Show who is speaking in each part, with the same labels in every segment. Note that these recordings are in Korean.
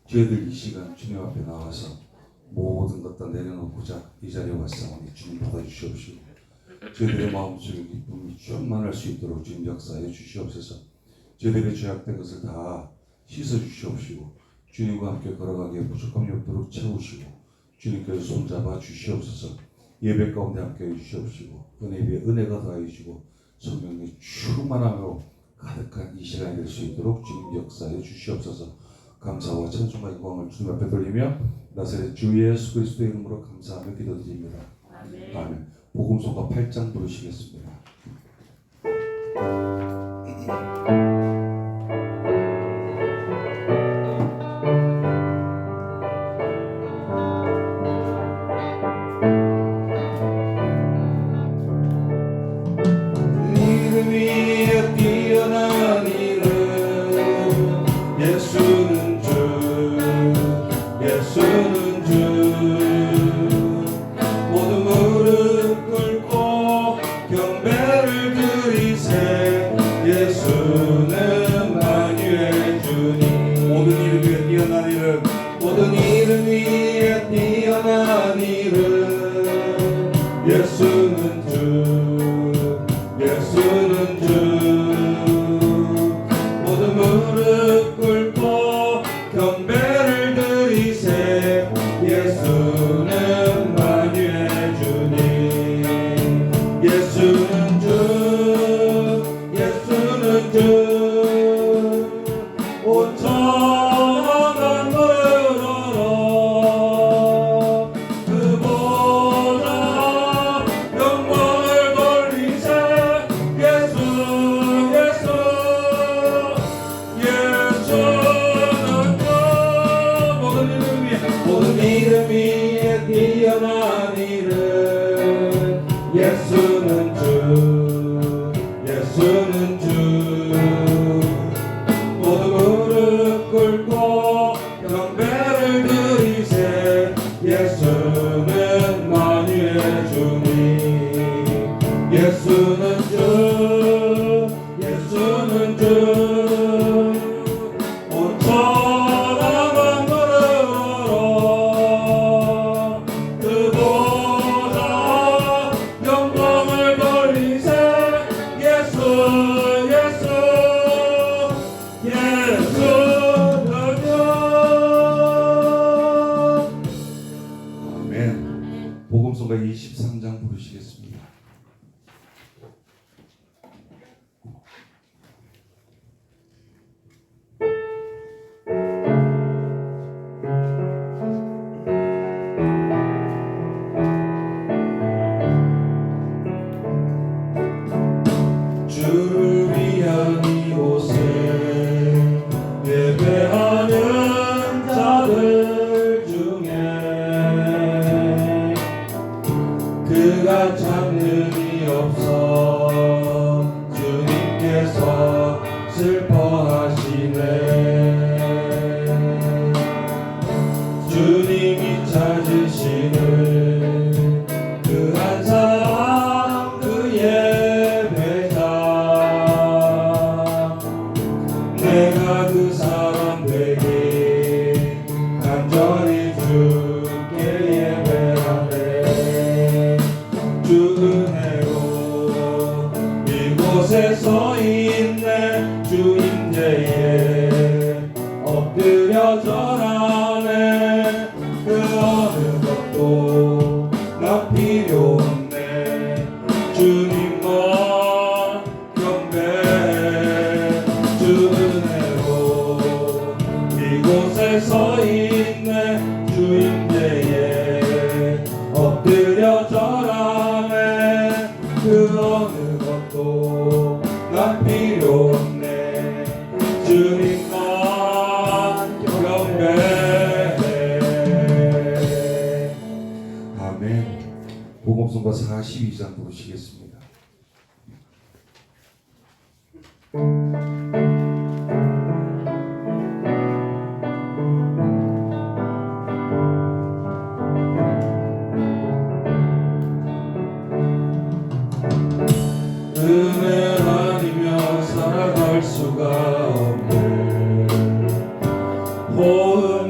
Speaker 1: 저희들 이 시간 주님 앞에 나와서 모든 것 다 내려놓고자 이 자리에 왔사오니 주님 받아주시옵시고 저희들의 마음속에 기쁨이 충만할 수 있도록 주님 역사해 주시옵소서. 저희들의 죄악된 것을 다 씻어 주시옵시고 주님과 함께 걸어가기에 부족함이 없도록 채우시고 주님께서 손잡아 주시옵소서. 예배 가운데 함께 해 주시옵시고 은혜 위에 은혜가 더하여 주시고 성령의 충만함으로 가득한 이 시간이 될 수 있도록 주님 역사해 주시옵소서. 감사와 찬송과 영광을 주님 앞에 돌리며 나사렛 주 예수 그리스도의 이름으로 감사하며 기도드립니다. 아멘. 아멘. 복음서가 8장 부르시겠습니다.
Speaker 2: 모든 이름 위에 뛰어난 이름 예수는 주 예수는 주 모든 무릎 꿇고 경배를 드리세 예수는 만유의 주님 예수는 주 예수는 주 뛰어난 이름 예수는 주 예수는 주 모두 무릎 꿇고 경배를 드리세 예수는 만유의 주님 예수는 주 예수는 주
Speaker 1: 복음서가 23장 부르시겠습니다.
Speaker 2: 주를 위한 이곳에 예배하는 자들 중에 그가 찾는 이 없어 주님께서 슬퍼하시네 주님이 찾으시는 그 한 사람 그 예배자 내가 그 사람 되기 간절히 주께 예배하네 주 은혜로 이곳에 서 있네 주 임재에 엎드려 절하네 그 어느 것도 나 필요 없네 주님만 경배해 주 은혜로 이곳에 서 있네 주 임재에 엎드려 절하네 그 어느 것도 난 필요 없네 주님만 경배해
Speaker 1: 아멘. 복음서가 42장 부르시겠습니다.
Speaker 2: 은혜 아니면 살아갈 수가 없네 호흡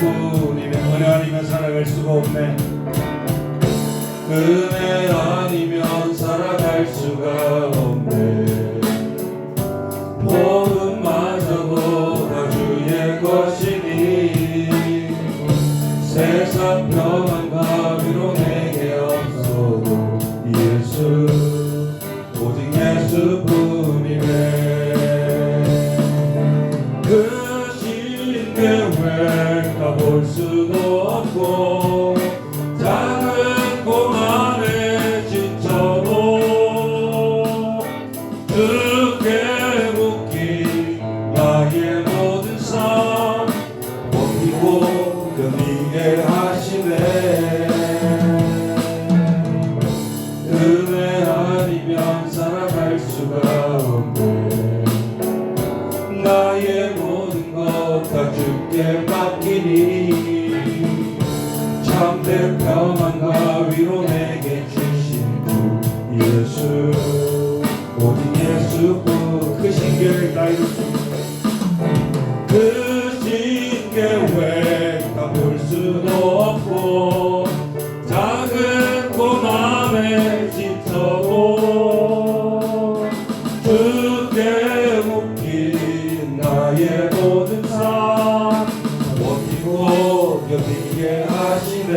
Speaker 2: 수뿐이네. 은혜 아니면 살아갈 수가 없네. 은혜 아니면 살아갈 수가 없네. 모든마저도 다 주의 것이니 세상 평안과 위로 내게 없어도 예수 오직 예수뿐이네. 그 신계획 가볼 수도 없고 작은 고난에 지쳐도 주께 묻기 나의 모든 삶 버티고 견디게 하시네. 은혜 아니면 살아갈 수가 없네. 나의 모든 것 다 주께 맡기니 참된 평안과 위로 내게 주신 주 예수 오직 예수뿐. 그 신계획 다 이룰 수 있네. 그 신계획 다 볼 수도 없고 작은 고난에 지쳐도 주께 묶인 나의 모든 삶 버티고 견디게 하시네.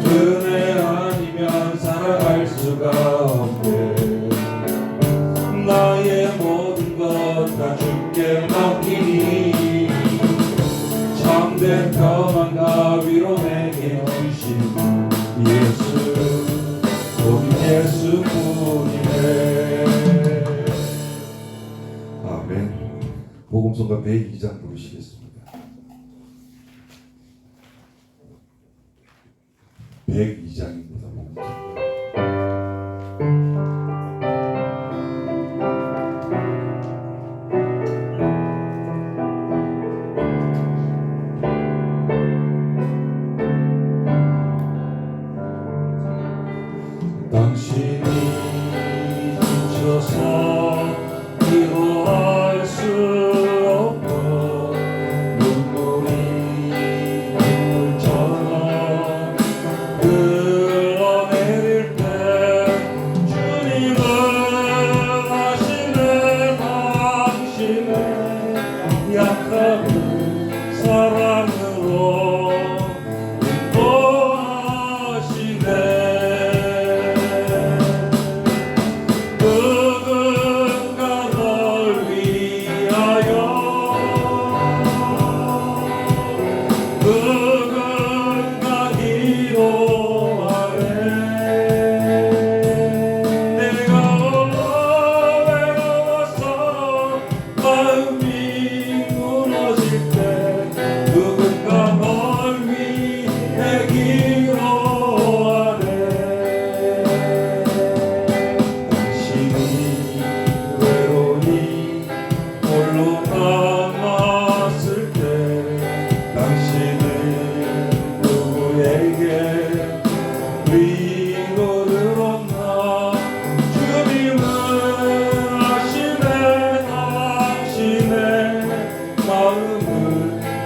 Speaker 2: 은혜 아니면 살아갈 수가 없네. 나의 모든 것 다 주께 맡기니 참된 평안과 위로 내게 주신 예수 오직 예수뿐이네.
Speaker 1: 아멘. 복음성가 102장 부르시겠습니다. 102장입니다.
Speaker 2: 당신이 지쳐서 기도할 수 없고 눈물이 물처럼 흘러내릴 때 주님은 하시네. 당신의 약함을 사랑으로 인도하시네.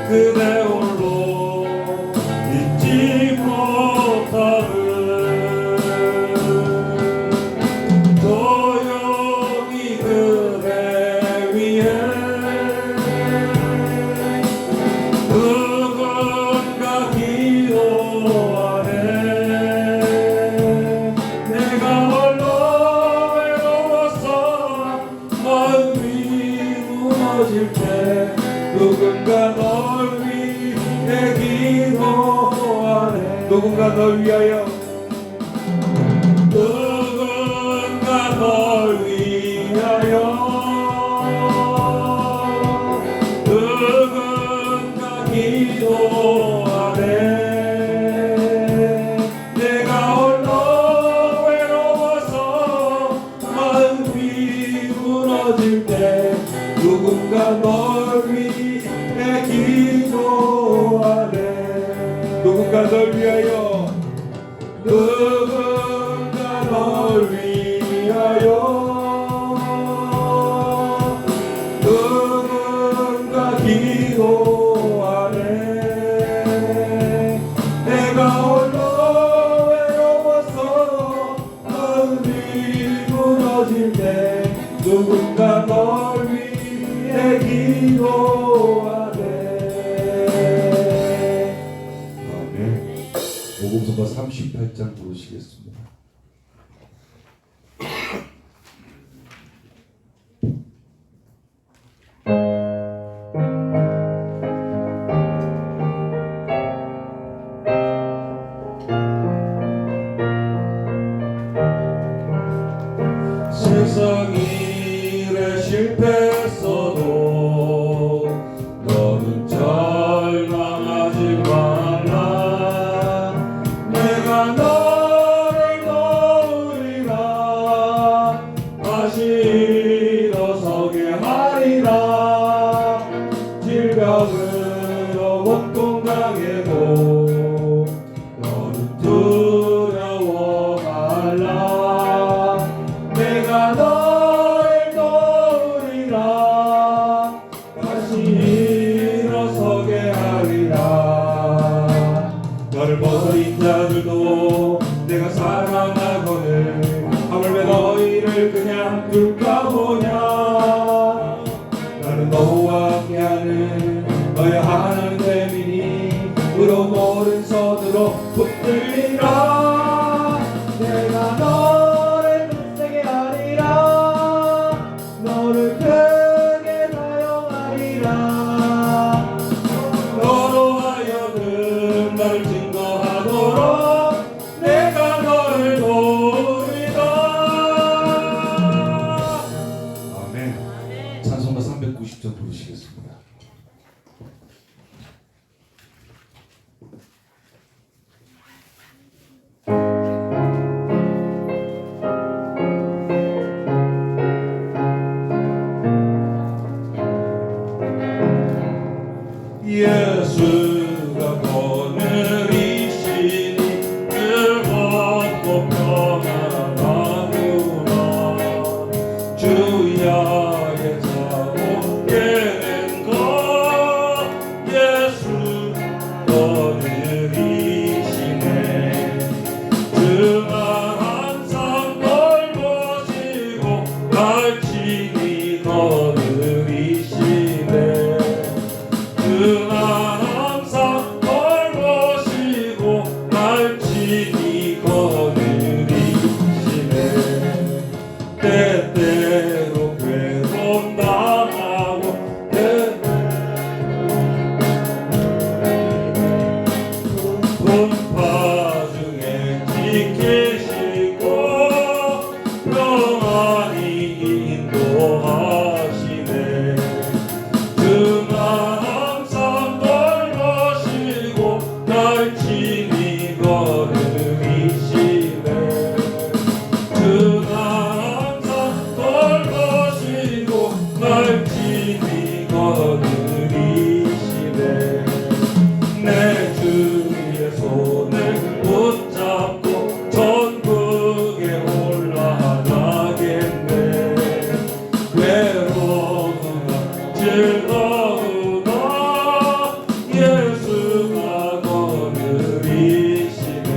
Speaker 2: 그대 홀로 잊지 못하는 조용히 그대 위에 누군가 기도하네. 내가 홀로 외로워서 마음이 무너질 때 누군가 널 위해 기도하네. 누군가 널 위하여 누군가 널 위하여 누군가 기도하네. 내가 홀로 외로워서 마음이 무너질 때 누군가 널 위해 기도하네. 누군가 널 위하여 누군가 널 위하여 누군가 기도하네. 기도하네. 내가 홀로 외로워서 마음이 무너질 때 누군가 널 위해 기도하네.
Speaker 1: 아멘. 복음서가 38장 부르시겠습니다.
Speaker 2: 세상 일에 실패했어도 너는 절망하지 말라. 내가 너를 도우리라. 다시 일어서게 하리라. 질병으로 고통당해도 너는 두려워 말라. 내가 너를 도우리라. 다시 일어서게 하리라. 너를 버린 자들도 내가 사랑하거늘 하물며 너희를 그냥 둘까 보냐. 나는 너와 함께하는 너의 하나님 됨이니 의로운 오른손으로 붙들리라. 내가 너를 굳세게 하리라. 너를 크게 사용하리라. 너로 하여금 나를 증거하도록 내가 너를 도우리라.
Speaker 1: 아멘. 찬송가 390장 부르시겠습니다.
Speaker 2: 예수가 거느리시니 즐겁고 평안하구나. 주야의 자고 깨는 것 예수 거느리시네. 주만 항상 널 모시고 날 친히 거느리시네. 주만 항상 널 모시고 날 친히 거느리시네. 때때로 괴로움 당하고 분파 중에 지키시고 평안히 인도하시네. 주만 항상 널 모시고 날 친히 거느리시네. 주만 항상 널 모시고 날 친히 거느리시네. 내 주의 손을 붙잡고 천국에 올라가겠네. 외로우나 즐거우나 예수가 거느리시네.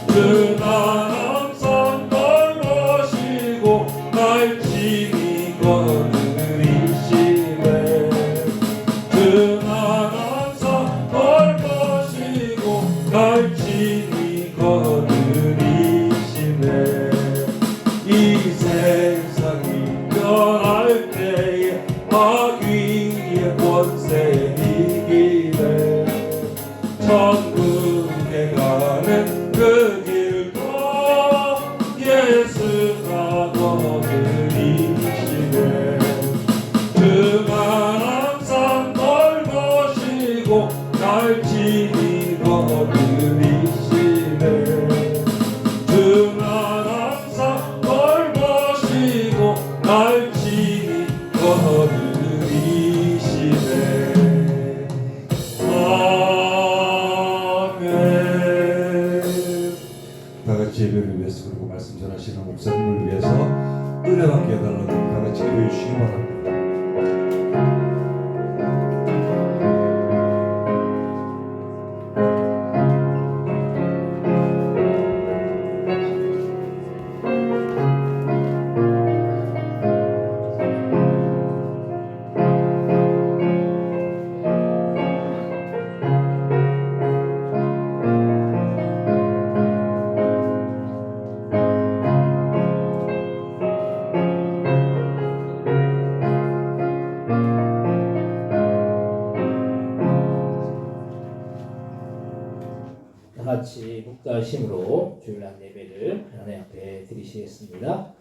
Speaker 2: 주만 항상 널 모시고 날 친히 거느리시네. 주만 항상 널 모시고 날 친히 거느리시네. 이 세상이 변할 때에 마귀의 권세 이기네. 천국에 가는 그 길도 예수가 거느리시네. 주만 항상 널 모시고 날 친히 거느리시네. 주만 항상 널 모시고 날 친히 거느리시네. 아멘.
Speaker 1: 다 같이 예배를 위해서 그리고 말씀 전하시는 목사님을 위해서 은혜 받게 해달라고 다 같이 기도해 주시기 바랍니다.
Speaker 3: 같이 묵다심으로 주일날 예배를 하나님 앞에 드리시겠습니다.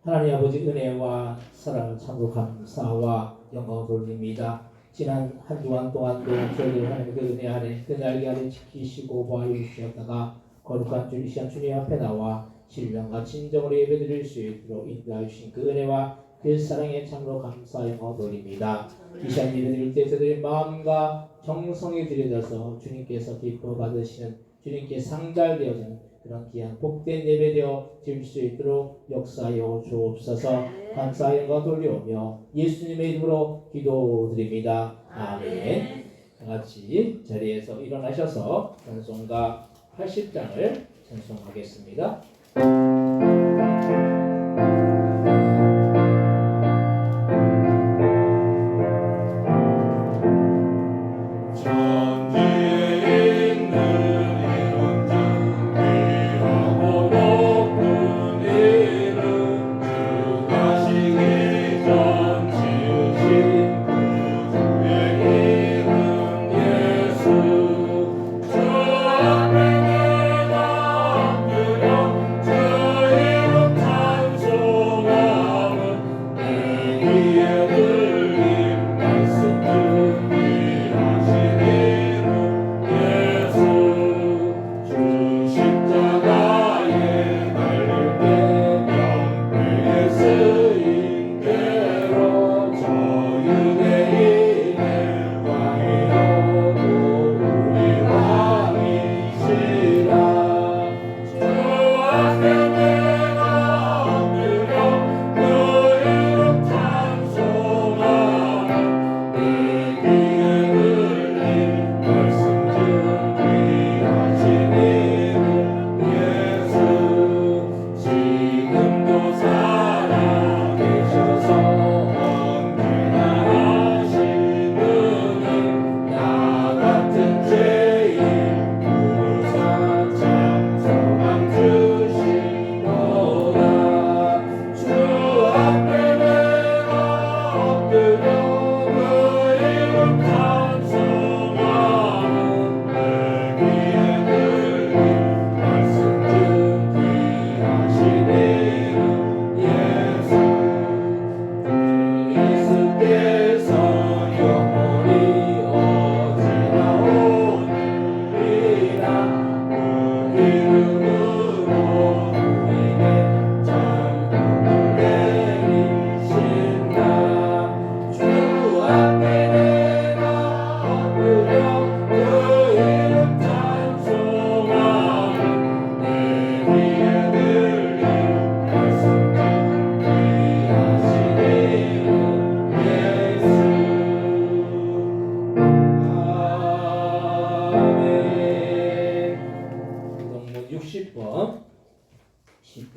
Speaker 3: 하나님 아버지 은혜와 사랑을 참으로 감사와 영광을 돌립니다. 지난 한 주간 동안도 저희들 하나님의 그 은혜 아래 그 날개 아래 지키시고 보호해 주셨다가 거룩한 주 이 시간 주님 앞에 나와 신령과 진정으로 예배드릴 수 있도록 인도하여 주신 그 은혜와 그 사랑에 참으로 감사 영광을 돌립니다. 이 시간 예배드릴 때 저희들의 마음과 정성이 들여져서 주님께서 기뻐 받으시는 주님께 상달되어지는 그런 귀한 복된 예배되어 드릴 수 있도록 역사하여 주옵소서. 감사 영광 돌려오며 예수님의 이름으로 기도드립니다. 아멘. 다같이 자리에서 일어나셔서 찬송가 80장을 찬송하겠습니다.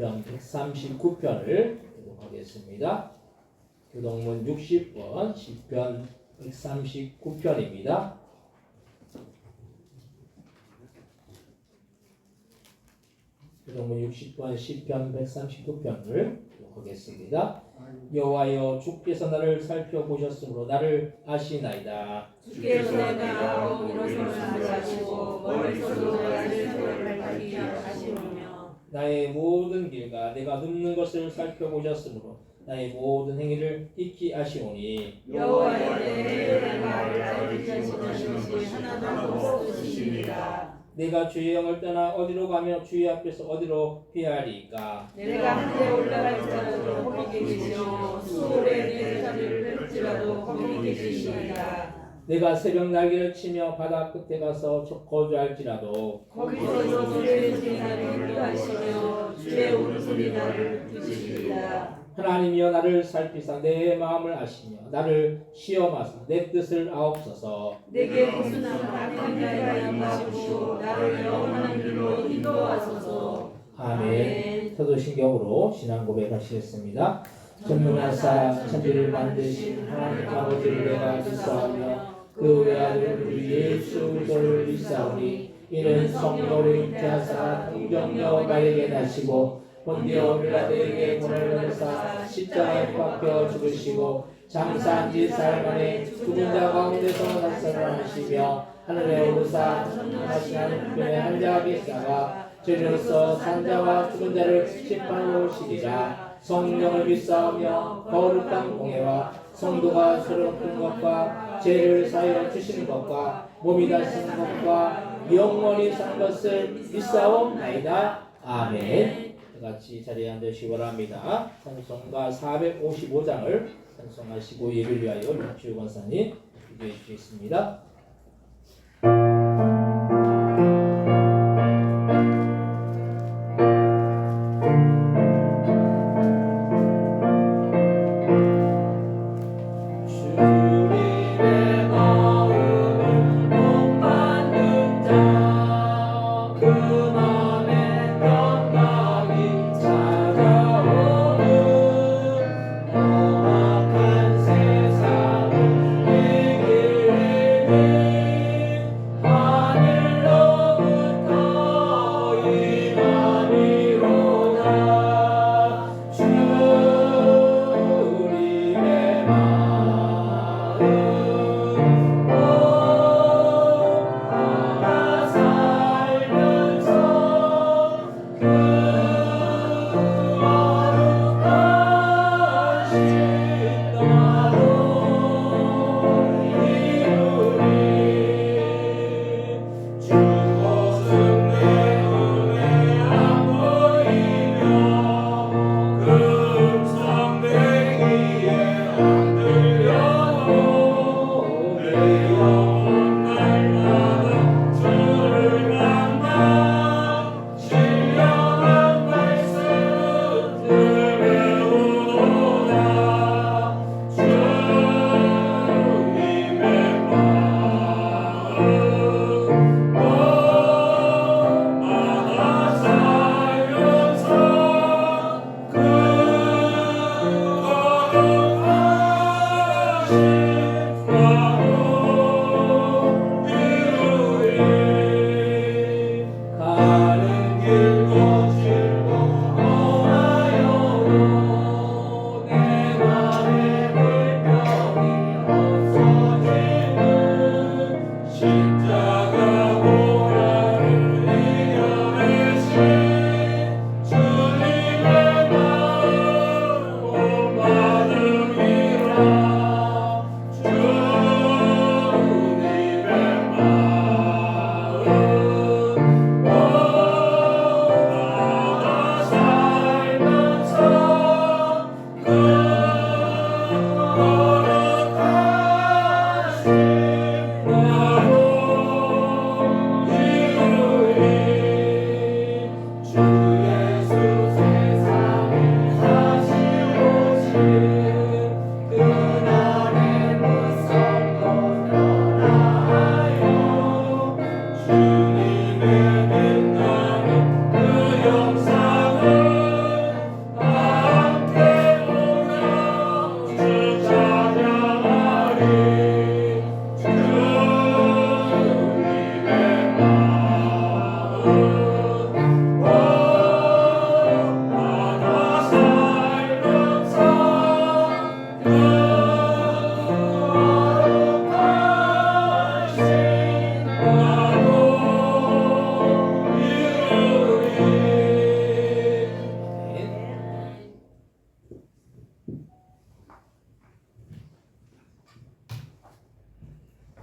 Speaker 3: 시편 139편을 교독하겠습니다. 교독문 60번 시편 139편입니다. 교독문 60번 시편 139편을 교독하겠습니다. 여호와여 주께서 나를 살펴보셨으므로 나를 아시나이다.
Speaker 4: 주께서 내가 일어서는 아시고 멀리서도 나를 밝히 아시오며
Speaker 3: 나의 모든 길과 내가 눕는 것을 살펴보셨으므로 나의 모든 행위를 익히 아시오니
Speaker 4: 여호와여 내 말을 알지 못하시는 것이 하나도 없으시니라.
Speaker 3: 내가 주의 영을 떠나 어디로 가며 주의 앞에서 어디로 피하리까.
Speaker 4: 내가 하늘에 올라갈지라도 거기 계시며 수월에 내 자리를 펼지라도 거기 계시니라.
Speaker 3: 내가 새벽 날개를 치며 바다 끝에 가서 거주할지라도
Speaker 4: 거기서 주의 손이 나를 인도하시며 주의 오른손이 나를 붙드시리라.
Speaker 3: 하나님이여 나를 살피사 내 마음을 아시며 나를 시험하사 내 뜻을 아옵소서.
Speaker 4: 내게 벗어난 악한 자에 양보하시고 나를 영원한 길로 인도하소서.
Speaker 3: 아멘. 사도신경으로 신앙 고백하시겠습니다. 전능하사 천지를 만드신 하나님 아버지를 내가 믿사오며 그 외아들 우리 예수 그리스도를 믿사오니 이는 성령으로 잉태하사 동정녀 나에게 나시고 본디오 빌라도에게 본을 받으사 십자가에 박혀 죽으시고 장사한 지 사흘 만에 죽은 자 가운데서 살아나시며 하늘에 오르사 전능하신 하나님의 한 자 계시다가 죄로서 산 자와 죽은 자를 심판하러 오시리라. 성령을 믿사오며 거룩한 공예와 성도가 서로 푸는 것과 죄를 사하여 주시는 것과 몸이 다스리는 것과 영원히 사는 것을 믿사옵나이다. 아멘. 같이 자리에 앉으시기 바랍니다. 찬송가 455장을 찬송하시고 예배를 위하여 윤치우 권사님 기도해 주시겠습니다.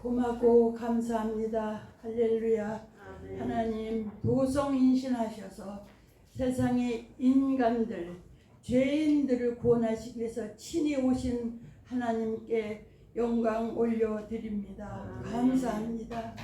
Speaker 5: 고맙고 감사합니다. 할렐루야. 하나님 도성 인신하셔서 세상의 인간들, 죄인들을 구원하시기 위해서 친히 오신 하나님께 영광 올려드립니다. 감사합니다.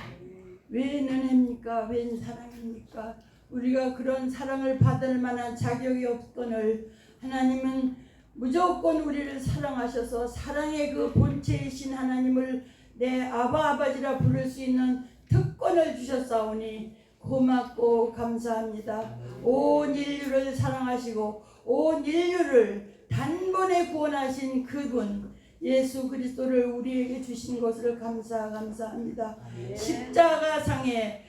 Speaker 5: 왜 은혜입니까? 웬 사랑입니까? 우리가 그런 사랑을 받을 만한 자격이 없거늘 하나님은 무조건 우리를 사랑하셔서 사랑의 그 본체이신 하나님을 내 아버지라 부를 수 있는 특권을 주셨사오니 고맙고 감사합니다. 온 인류를 사랑하시고 온 인류를 단번에 구원하신 그분 예수 그리스도를 우리에게 주신 것을 감사합니다. 십자가상에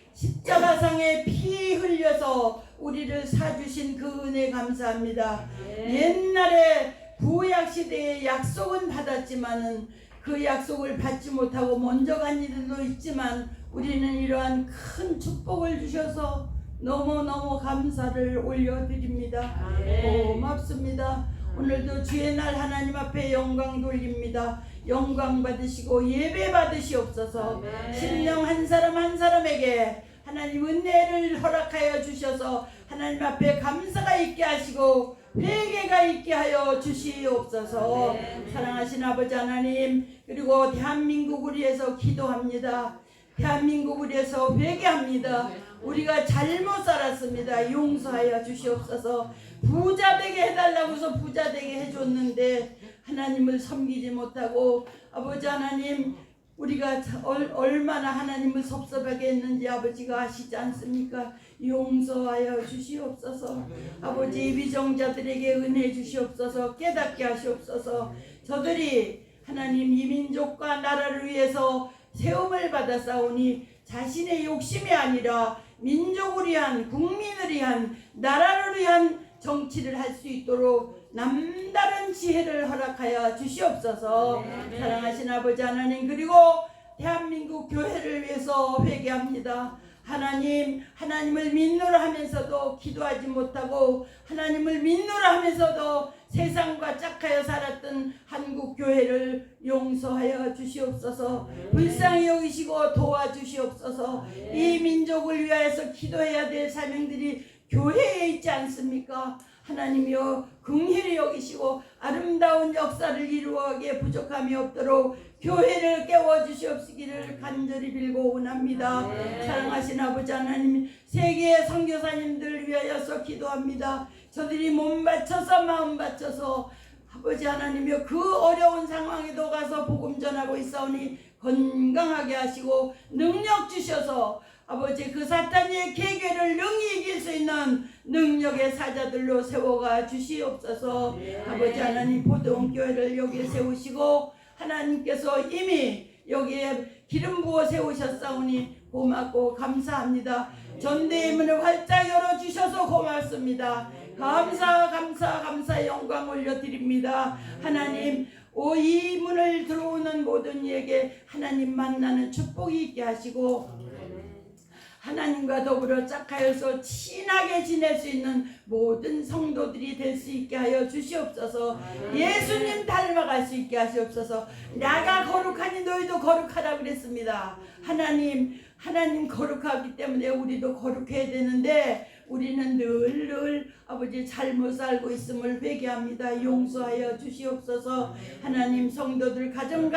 Speaker 5: 피 흘려서 우리를 사주신 그 은혜 감사합니다. 옛날에 구약 시대에 약속은 받았지만은 그 약속을 받지 못하고 먼저 간 이들도 있지만 우리는 이러한 큰 축복을 주셔서 너무너무 감사를 올려드립니다. 고맙습니다. 오늘도 주의 날 하나님 앞에 영광 돌립니다. 영광 받으시고 예배 받으시옵소서. 심령 한 사람 한 사람에게 하나님 은혜를 허락하여 주셔서 하나님 앞에 감사가 있게 하시고 회개가 있게 하여 주시옵소서. 사랑하신 아버지 하나님, 그리고 대한민국을 위해서 기도합니다. 대한민국을 위해서 회개합니다. 우리가 잘못 살았습니다. 용서하여 주시옵소서. 부자 되게 해달라고서 부자 되게 해줬는데 하나님을 섬기지 못하고 아버지 하나님, 우리가 얼마나 하나님을 섭섭하게 했는지 아버지가 아시지 않습니까? 용서하여 주시옵소서. 아버지, 위정자들에게 은혜 주시옵소서. 깨닫게 하시옵소서. 저들이 하나님 이 민족과 나라를 위해서 세움을 받았사오니 자신의 욕심이 아니라 민족을 위한, 국민을 위한, 나라를 위한 정치를 할 수 있도록 남다른 지혜를 허락하여 주시옵소서. 사랑하신 아버지 하나님, 그리고 대한민국 교회를 위해서 회개합니다. 하나님을 믿노라 하면서도 기도하지 못하고 하나님을 믿노라 하면서도 세상과 짝하여 살았던 한국 교회를 용서하여 주시옵소서. 불쌍히 여기시고 도와주시옵소서. 이 민족을 위하여서 기도해야 될 사명들이 교회에 있지 않습니까? 하나님이여 긍휼히 여기시고 아름다운 역사를 이루어가기에 부족함이 없도록 교회를 깨워주시옵시기를 간절히 빌고 원합니다. 사랑하신 아버지 하나님, 세계의 선교사님들 위하여서 기도합니다. 저들이 몸 바쳐서 마음 바쳐서 아버지 하나님이여 그 어려운 상황에도 가서 복음 전하고 있사오니 건강하게 하시고 능력 주셔서 아버지 그 사탄의 계계를 능히 이길 수 있는 능력의 사자들로 세워가 주시옵소서. 아버지 하나님, 보동교회를 여기에 세우시고 하나님께서 이미 여기에 기름 부어 세우셨사오니 고맙고 감사합니다. 전대의 문을 활짝 열어주셔서 고맙습니다. 감사 영광 올려드립니다. 하나님, 이 문을 들어오는 모든 이에게 하나님 만나는 축복이 있게 하시고 하나님과 더불어 짝하여서 친하게 지낼 수 있는 모든 성도들이 될 수 있게 하여 주시옵소서. 예수님 닮아갈 수 있게 하시옵소서. 나가 거룩하니 너희도 거룩하라 그랬습니다. 하나님 거룩하기 때문에 우리도 거룩해야 되는데 우리는 늘 아버지 잘못 살고 있음을 회개합니다. 용서하여 주시옵소서. 하나님, 성도들 가정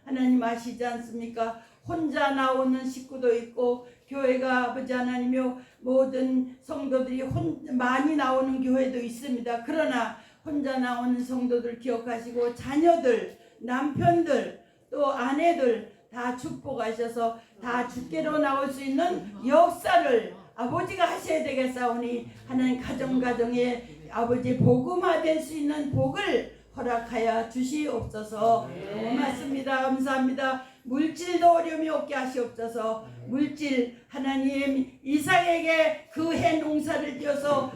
Speaker 5: 하나님 아시지 않습니까? 혼자 나오는 식구도 있고 교회가 아버지 하나님이요 모든 성도들이 많이 나오는 교회도 있습니다. 그러나 혼자 나오는 성도들 기억하시고 자녀들, 남편들, 또 아내들 다 축복하셔서 다 주께로 나올 수 있는 역사를 아버지가 하셔야 되겠사오니 하나님 가정에 아버지 복음화될 수 있는 복을 허락하여 주시옵소서. 고맙습니다. 감사합니다. 물질도 어려움이 없게 하시옵소서. 물질 하나님, 이삭에게 그 해 농사를 지어서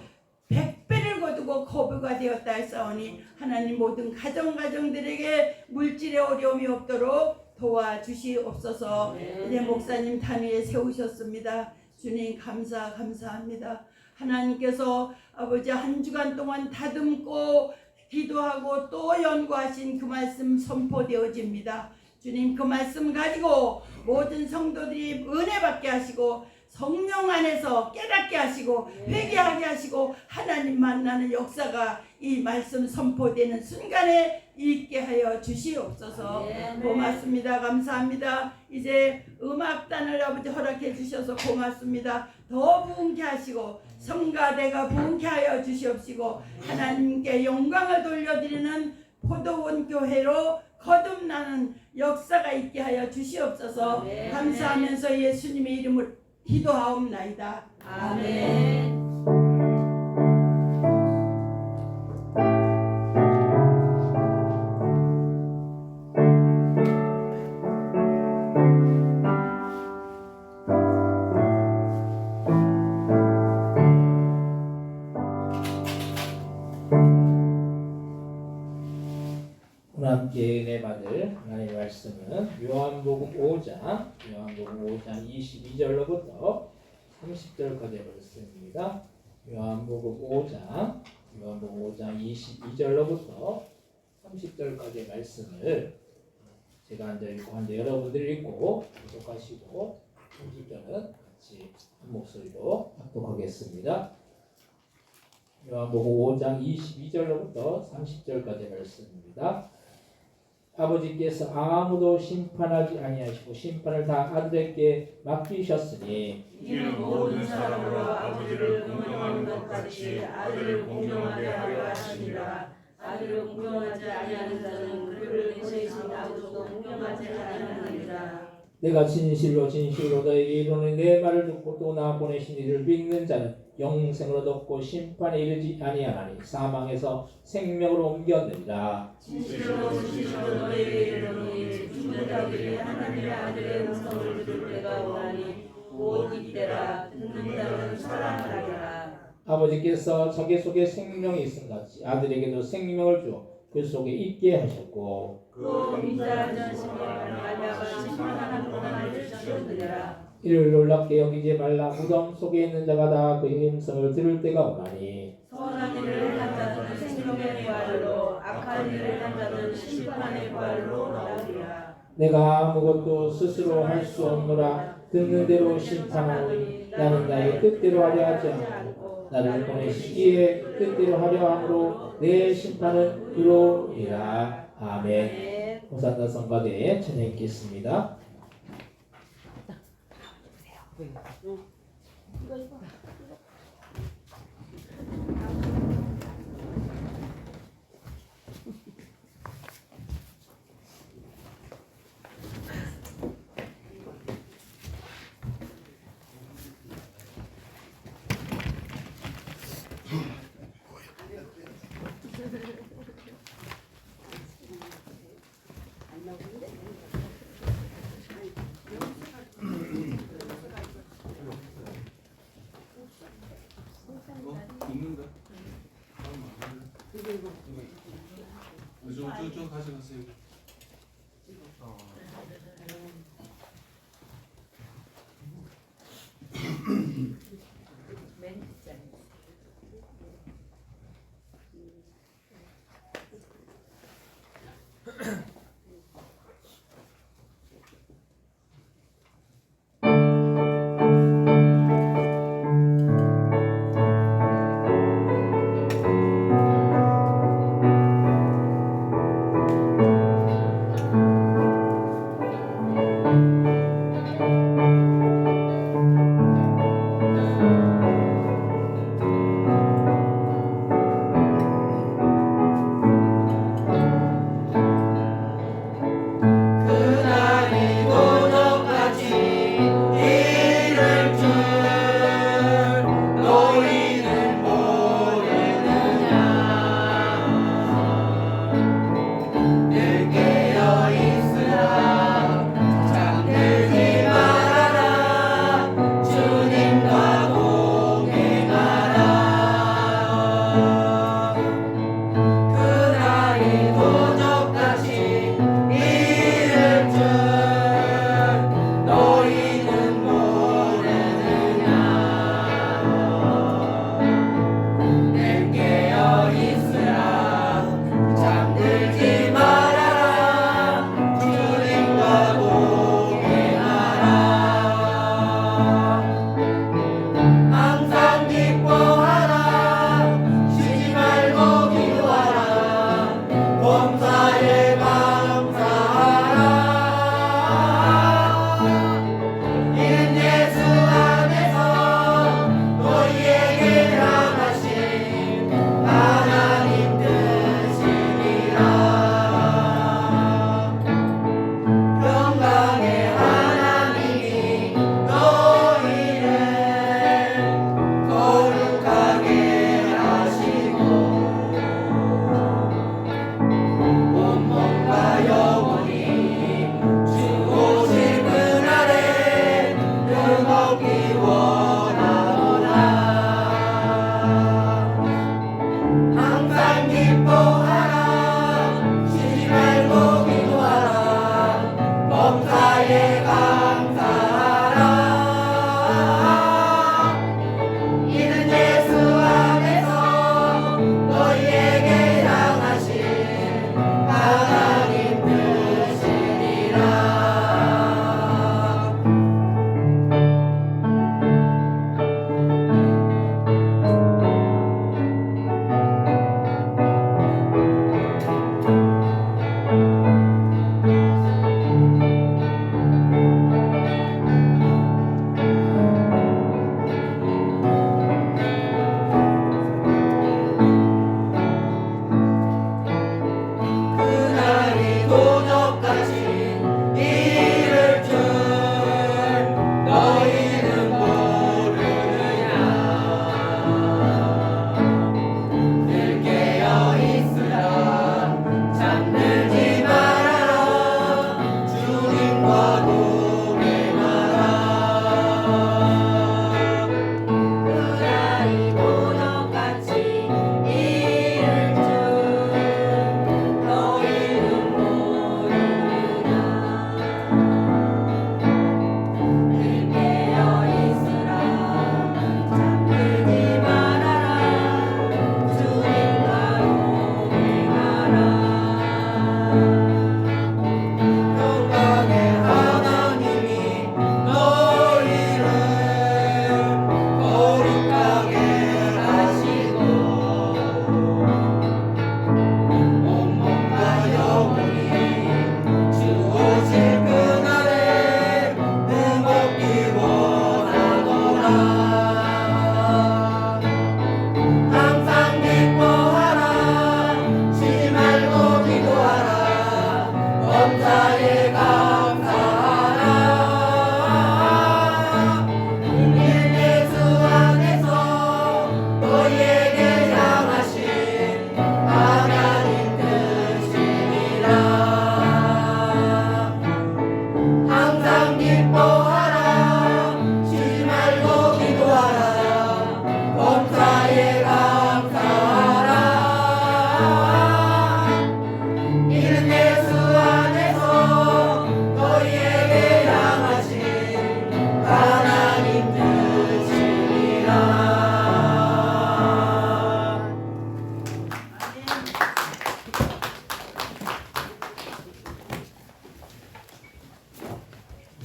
Speaker 5: 100배를 거두고 거부가 되었다 했사오니 하나님 모든 가정들에게 물질의 어려움이 없도록 도와주시옵소서. 내 목사님 단위에 세우셨습니다. 주님 감사합니다. 하나님께서 아버지 한 주간 동안 다듬고 기도하고 또 연구하신 그 말씀 선포되어집니다. 주님, 그 말씀 가지고 모든 성도들이 은혜 받게 하시고 성령 안에서 깨닫게 하시고 회개하게 하시고 하나님 만나는 역사가 이 말씀 선포되는 순간에 있게 하여 주시옵소서. 고맙습니다. 감사합니다. 이제 음악단을 아버지 허락해 주셔서 고맙습니다. 더 부흥케 하시고 성가대가 부흥케 하여 주시옵시고 하나님께 영광을 돌려드리는 포도원 교회로 거듭나는 역사가 있게 하여 주시옵소서. 감사하면서 예수님의 이름으로 기도하옵나이다.
Speaker 4: 아멘.
Speaker 3: 오늘 함께 은혜 받을 하나님의 말씀은 요한복음 5장 22절로부터 30절까지의 말씀입니다. 요한복음 5장 22절로부터 30절까지의 말씀을 제가 앉아 읽고 한데 여러분들이 읽고 교독하시고 30절은 같이 한 목소리로 합독하겠습니다. 요한복음 5장 22절로부터 30절까지의 말씀입니다. 아버지께서 아무도 심판하지 아니하시고 심판을 다 아들에게 맡기셨으니
Speaker 2: 이는 모든 사람으로 아버지를 공경하는 것 같이 아들을 공경하게 하려 하시니라.
Speaker 4: 아들을 공경하지 아니하는 자는 그를 보내신 아버지도 공경하지 아니하느니라.
Speaker 3: 내가 진실로 너에게 이르노니 내 말을 듣고 또 나 보내신 이를 믿는 자는 영생을 얻고 심판에 이르지 아니하나니 사망에서 생명으로 옮겼느니라.
Speaker 4: 진실로 너에게 이르노니 죽은 자들이 하나님의 아들의 음성을 들을 때가 오나니 곧 이때라. 듣는 자는 살아나리라.
Speaker 3: 아버지께서 자기 속에 생명이 있음 같이 아들에게도 생명을 주어 그 속에 있게 하셨고
Speaker 4: 또 인자한 자신을 말미암아 심판하는 고난을 주셨느니라.
Speaker 3: 이를 놀랍게 여기지 말라. 무덤 속에 있는 자가 다 그의 음성을 들을 때가 오나니
Speaker 4: 선한 일을 한 자는 생명의 부활로 악한 일을 한 자는 심판의 부활로 나오리라.
Speaker 3: 내가 아무것도 스스로 할 수 없노라. 듣는 대로 심판하오니 나는 나의 뜻대로 하려 하지 않고 나를 보내신 이의 뜻대로 하려 함으로 내 심판은 이루리라. 아멘. 호산나 성가대에 찬양 읽겠습니다.
Speaker 1: 읽는가? 저 가져가세요.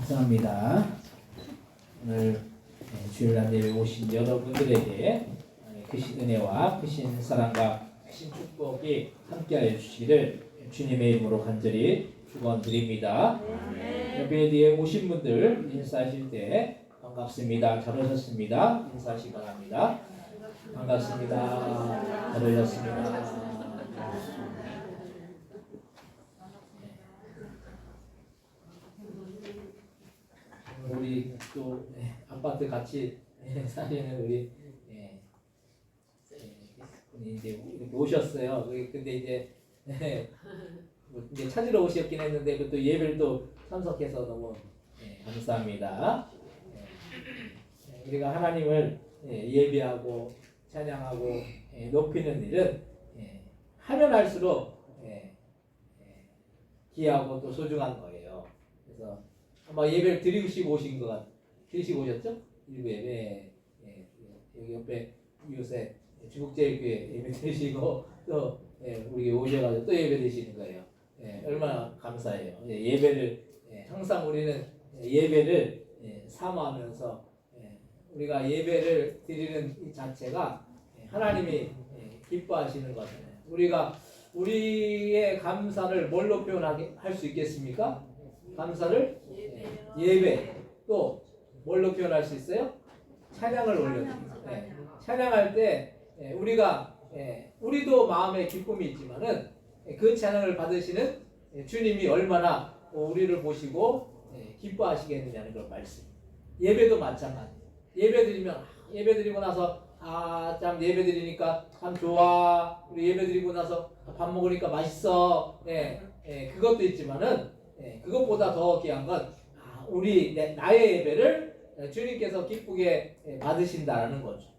Speaker 3: 감사합니다. 오늘 주일날 예배 오신 여러분들에게 크신 은혜와 크신 사랑과 크신 축복이 함께하여 주시기를 주님의 이름으로 간절히 축원드립니다. 예배에 오신 분들 인사하실 때 반갑습니다. 잘 오셨습니다. 인사하시기 바랍니다. 반갑습니다. 잘 오셨습니다. 우리 또 아파트 같이 사시는 우리 분이 이제 이렇게 오셨어요. 근데 이제 이제 찾으러 오셨긴 했는데 또 예배를 또 참석해서 너무 감사합니다. 우리가 하나님을 예배하고 찬양하고 높이는 일은 하면 할수록 귀하고 또 소중한 거예요. 그래서 아마 예배를 드리시고 오신 것 같아요. 드리시고 오셨죠? 일부 예배. 여기 옆에 이웃에 중국제일교회 예배 드리시고 또 우리 오셔가지고 또 예배 드리시는 거예요. 얼마나 감사해요. 예배를 항상 우리는 예배를 사모하면서 우리가 예배를 드리는 이 자체가 하나님이 기뻐하시는 거잖아요. 우리가 우리의 감사를 뭘로 표현할 수 있겠습니까? 감사를 예배. 또 뭘로 표현할 수 있어요? 찬양을 올려드립니다. 찬양할 때 우리가 우리도 마음에 기쁨이 있지만은 그 찬양을 받으시는 주님이 얼마나 우리를 보시고 기뻐하시겠느냐는 그런 말씀. 예배도 마찬가지. 예배 드리고 나서 참 예배 드리니까 참 좋아. 우리 예배 드리고 나서 밥 먹으니까 맛있어. 그것도 있지만은 그것보다 더 귀한 건 우리 나의 예배를 주님께서 기쁘게 받으신다라는 거죠.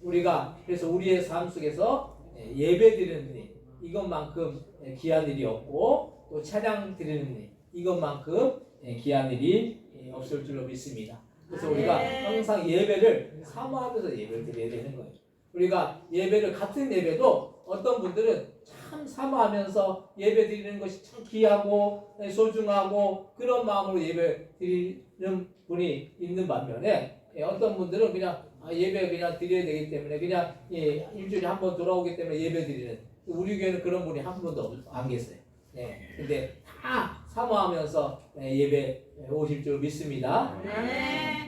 Speaker 3: 우리가 그래서 우리의 삶 속에서 예배 드리는 일 이것만큼 귀한 일이 없고 또 찬양 드리는 일 이것만큼 귀한 일이 없을 줄로 믿습니다. 그래서 우리가 항상 예배를 사모하면서 예배를 드려야 되는 거예요. 우리가 예배를 같은 예배도 어떤 분들은 참 사모하면서 예배 드리는 것이 참 귀하고 소중하고 그런 마음으로 예배 드리는 분이 있는 반면에 어떤 분들은 그냥 예배 그냥 드려야 되기 때문에 그냥 일주일에 한 번 돌아오기 때문에 예배 드리는 우리 교회는 그런 분이 한 분도 안 계세요. 근데 다 사모하면서 예배 오실 줄 믿습니다.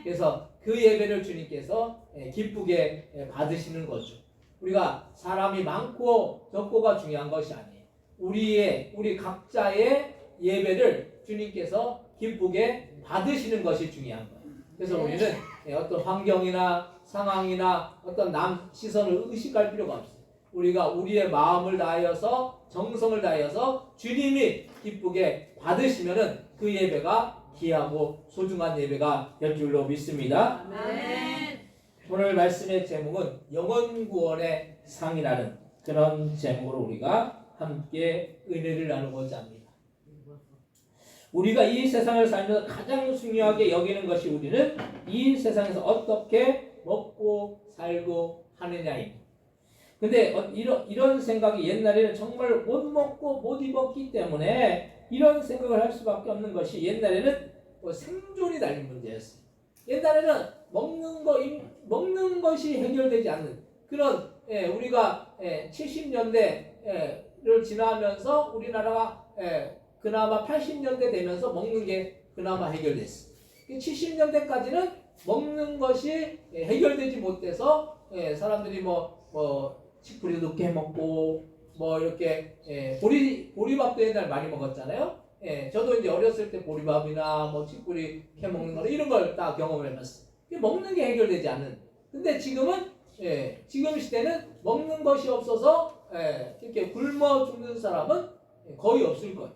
Speaker 3: 그래서 그 예배를 주님께서 기쁘게 받으시는 거죠. 우리가 사람이 많고 적고가 중요한 것이 아니에요. 우리 각자의 예배를 주님께서 기쁘게 받으시는 것이 중요한 거예요. 그래서 우리는 어떤 환경이나 상황이나 어떤 남 시선을 의식할 필요가 없어요. 우리가 우리의 마음을 다하여서 정성을 다하여서 주님이 기쁘게 받으시면은 그 예배가 귀하고 소중한 예배가 될 줄로 믿습니다. 오늘 말씀의 제목은 영혼구원의 상이라는 그런 제목으로 우리가 함께 은혜를 나누고자 합니다. 우리가 이 세상을 살면서 가장 중요하게 여기는 것이 우리는 이 세상에서 어떻게 먹고 살고 하느냐입니다. 근데 이런 생각이 옛날에는 정말 못 먹고 못 입었기 때문에 이런 생각을 할 수밖에 없는 것이 옛날에는 생존이 달린 문제였어요. 옛날에는 먹는 것이 해결되지 않는 그런 우리가 70년대를 지나면서 우리나라가 그나마 80년대 되면서 먹는 게 그나마 해결됐어요. 70년대까지는 먹는 것이 해결되지 못해서 사람들이 치뿌리도 늦게 먹고 이렇게 보리밥도 옛날 많이 먹었잖아요. 저도 이제 어렸을 때 보리밥이나 치뿌리 캐 먹는 거 이런 걸 다 경험해봤어요. 먹는 게 해결되지 않는. 근데 지금은 지금 시대는 먹는 것이 없어서 이렇게 굶어 죽는 사람은 거의 없을 거예요.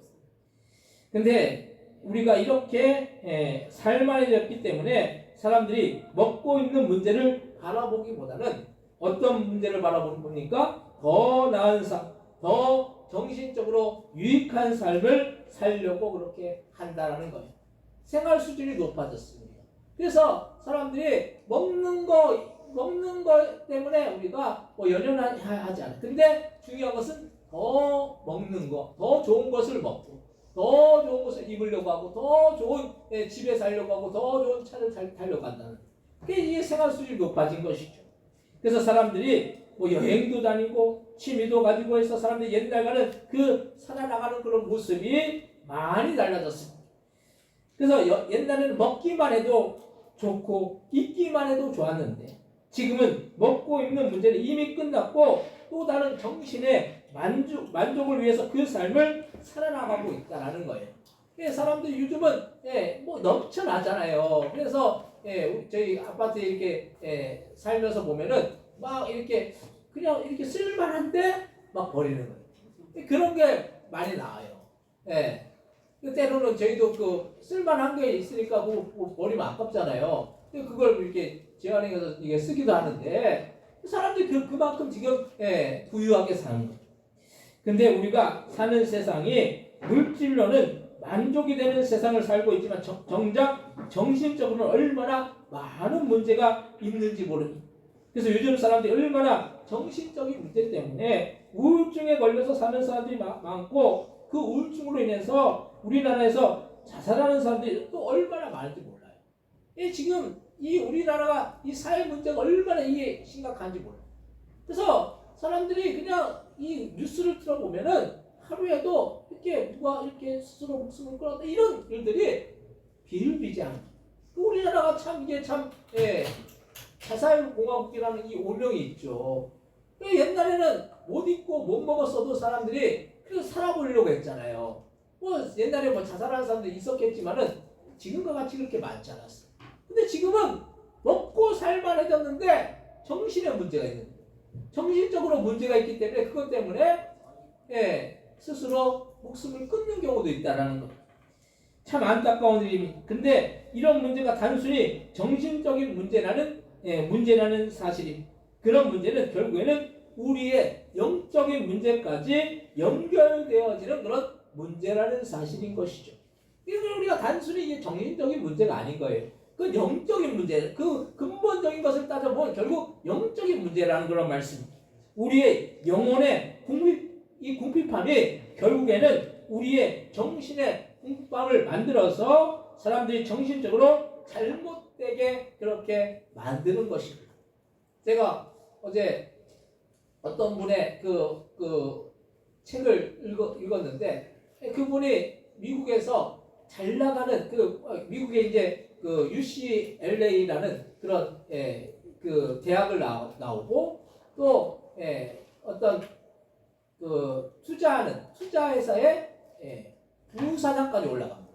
Speaker 3: 근데 우리가 이렇게 살만해졌기 때문에 사람들이 먹고 있는 문제를 바라보기보다는 어떤 문제를 바라봅니까? 더 나은 삶, 더 정신적으로 유익한 삶을 살려고 그렇게 한다는 거예요. 생활 수준이 높아졌습니다. 그래서 사람들이 먹는 거 때문에 우리가 연연하지 않아요. 근데 중요한 것은 더 먹는 거, 더 좋은 것을 먹고 더 좋은 옷을 입으려고 하고 더 좋은 집에 살려고 하고 더 좋은 차를 타려고 한다는 이게 생활 수준이 높아진 것이죠. 그래서 사람들이 뭐 여행도 다니고 취미도 가지고 해서 사람들이 옛날과는 그 살아나가는 그런 모습이 많이 달라졌습니다. 그래서 옛날에는 먹기만 해도 좋고 입기만 해도 좋았는데 지금은 먹고 입는 문제는 이미 끝났고 또 다른 정신의 만족을 위해서 그 삶을 살아나가고 있다라는 거예요. 사람들이 요즘은 뭐 넘쳐나잖아요. 그래서 저희 아파트에 이렇게 살면서 보면은 막 이렇게 그냥 이렇게 쓸만한데 막 버리는 거예요. 그런 게 많이 나와요. 때로는 저희도 그 쓸만한 게 있으니까 뭐 버리면 아깝잖아요. 그걸 이렇게 재활용해서 이게 쓰기도 하는데 사람들이 그만큼 지금 부유하게 사는 거예요. 근데 우리가 사는 세상이 물질로는 만족이 되는 세상을 살고 있지만 정작 정신적으로는 얼마나 많은 문제가 있는지 모릅니다. 그래서 요즘 사람들이 얼마나 정신적인 문제 때문에 우울증에 걸려서 사는 사람들이 많고 그 우울증으로 인해서 우리나라에서 자살하는 사람들이 또 얼마나 많은지 몰라요. 지금 이 우리나라가 이 사회 문제가 얼마나 이게 심각한지 몰라요. 그래서 사람들이 그냥 이 뉴스를 들어보면은 하루에도 이렇게 누가 이렇게 스스로 목숨을 끊었다 이런 일들이 비일비재한 거예요. 우리나라가 참 이게 참 자살공화국이라는 이 오명이 있죠. 옛날에는 못 입고 못 먹었어도 사람들이 그래서 살아보려고 했잖아요. 뭐 옛날에 뭐 자살하는 사람들이 있었겠지만은 지금과 같이 그렇게 많지 않았어요. 근데 지금은 먹고 살만해졌는데 정신에 문제가 있는 거예요. 정신적으로 문제가 있기 때문에 그것 때문에 스스로 목숨을 끊는 경우도 있다라는 거. 참 안타까운 일입니다. 근데 이런 문제가 단순히 정신적인 문제라는 사실입니다. 그런 문제는 결국에는 우리의 영적인 문제까지 연결되어지는 그런 문제라는 사실인 것이죠. 이건 우리가 단순히 이게 정신적인 문제가 아닌 거예요. 그 영적인 문제, 그 근본적인 것을 따져보면 결국 영적인 문제라는 그런 말씀입니다. 우리의 영혼의 궁핍함이 결국에는 우리의 정신의 궁핍함을 만들어서 사람들이 정신적으로 잘못되게 그렇게 만드는 것입니다. 제가 어제 어떤 분의 그 책을 읽었는데 그분이 미국에서 잘 나가는 미국에 이제 그 UCLA라는 그런 그 대학을 나오고 또 어떤 그 투자회사의 부사장까지 올라갑니다.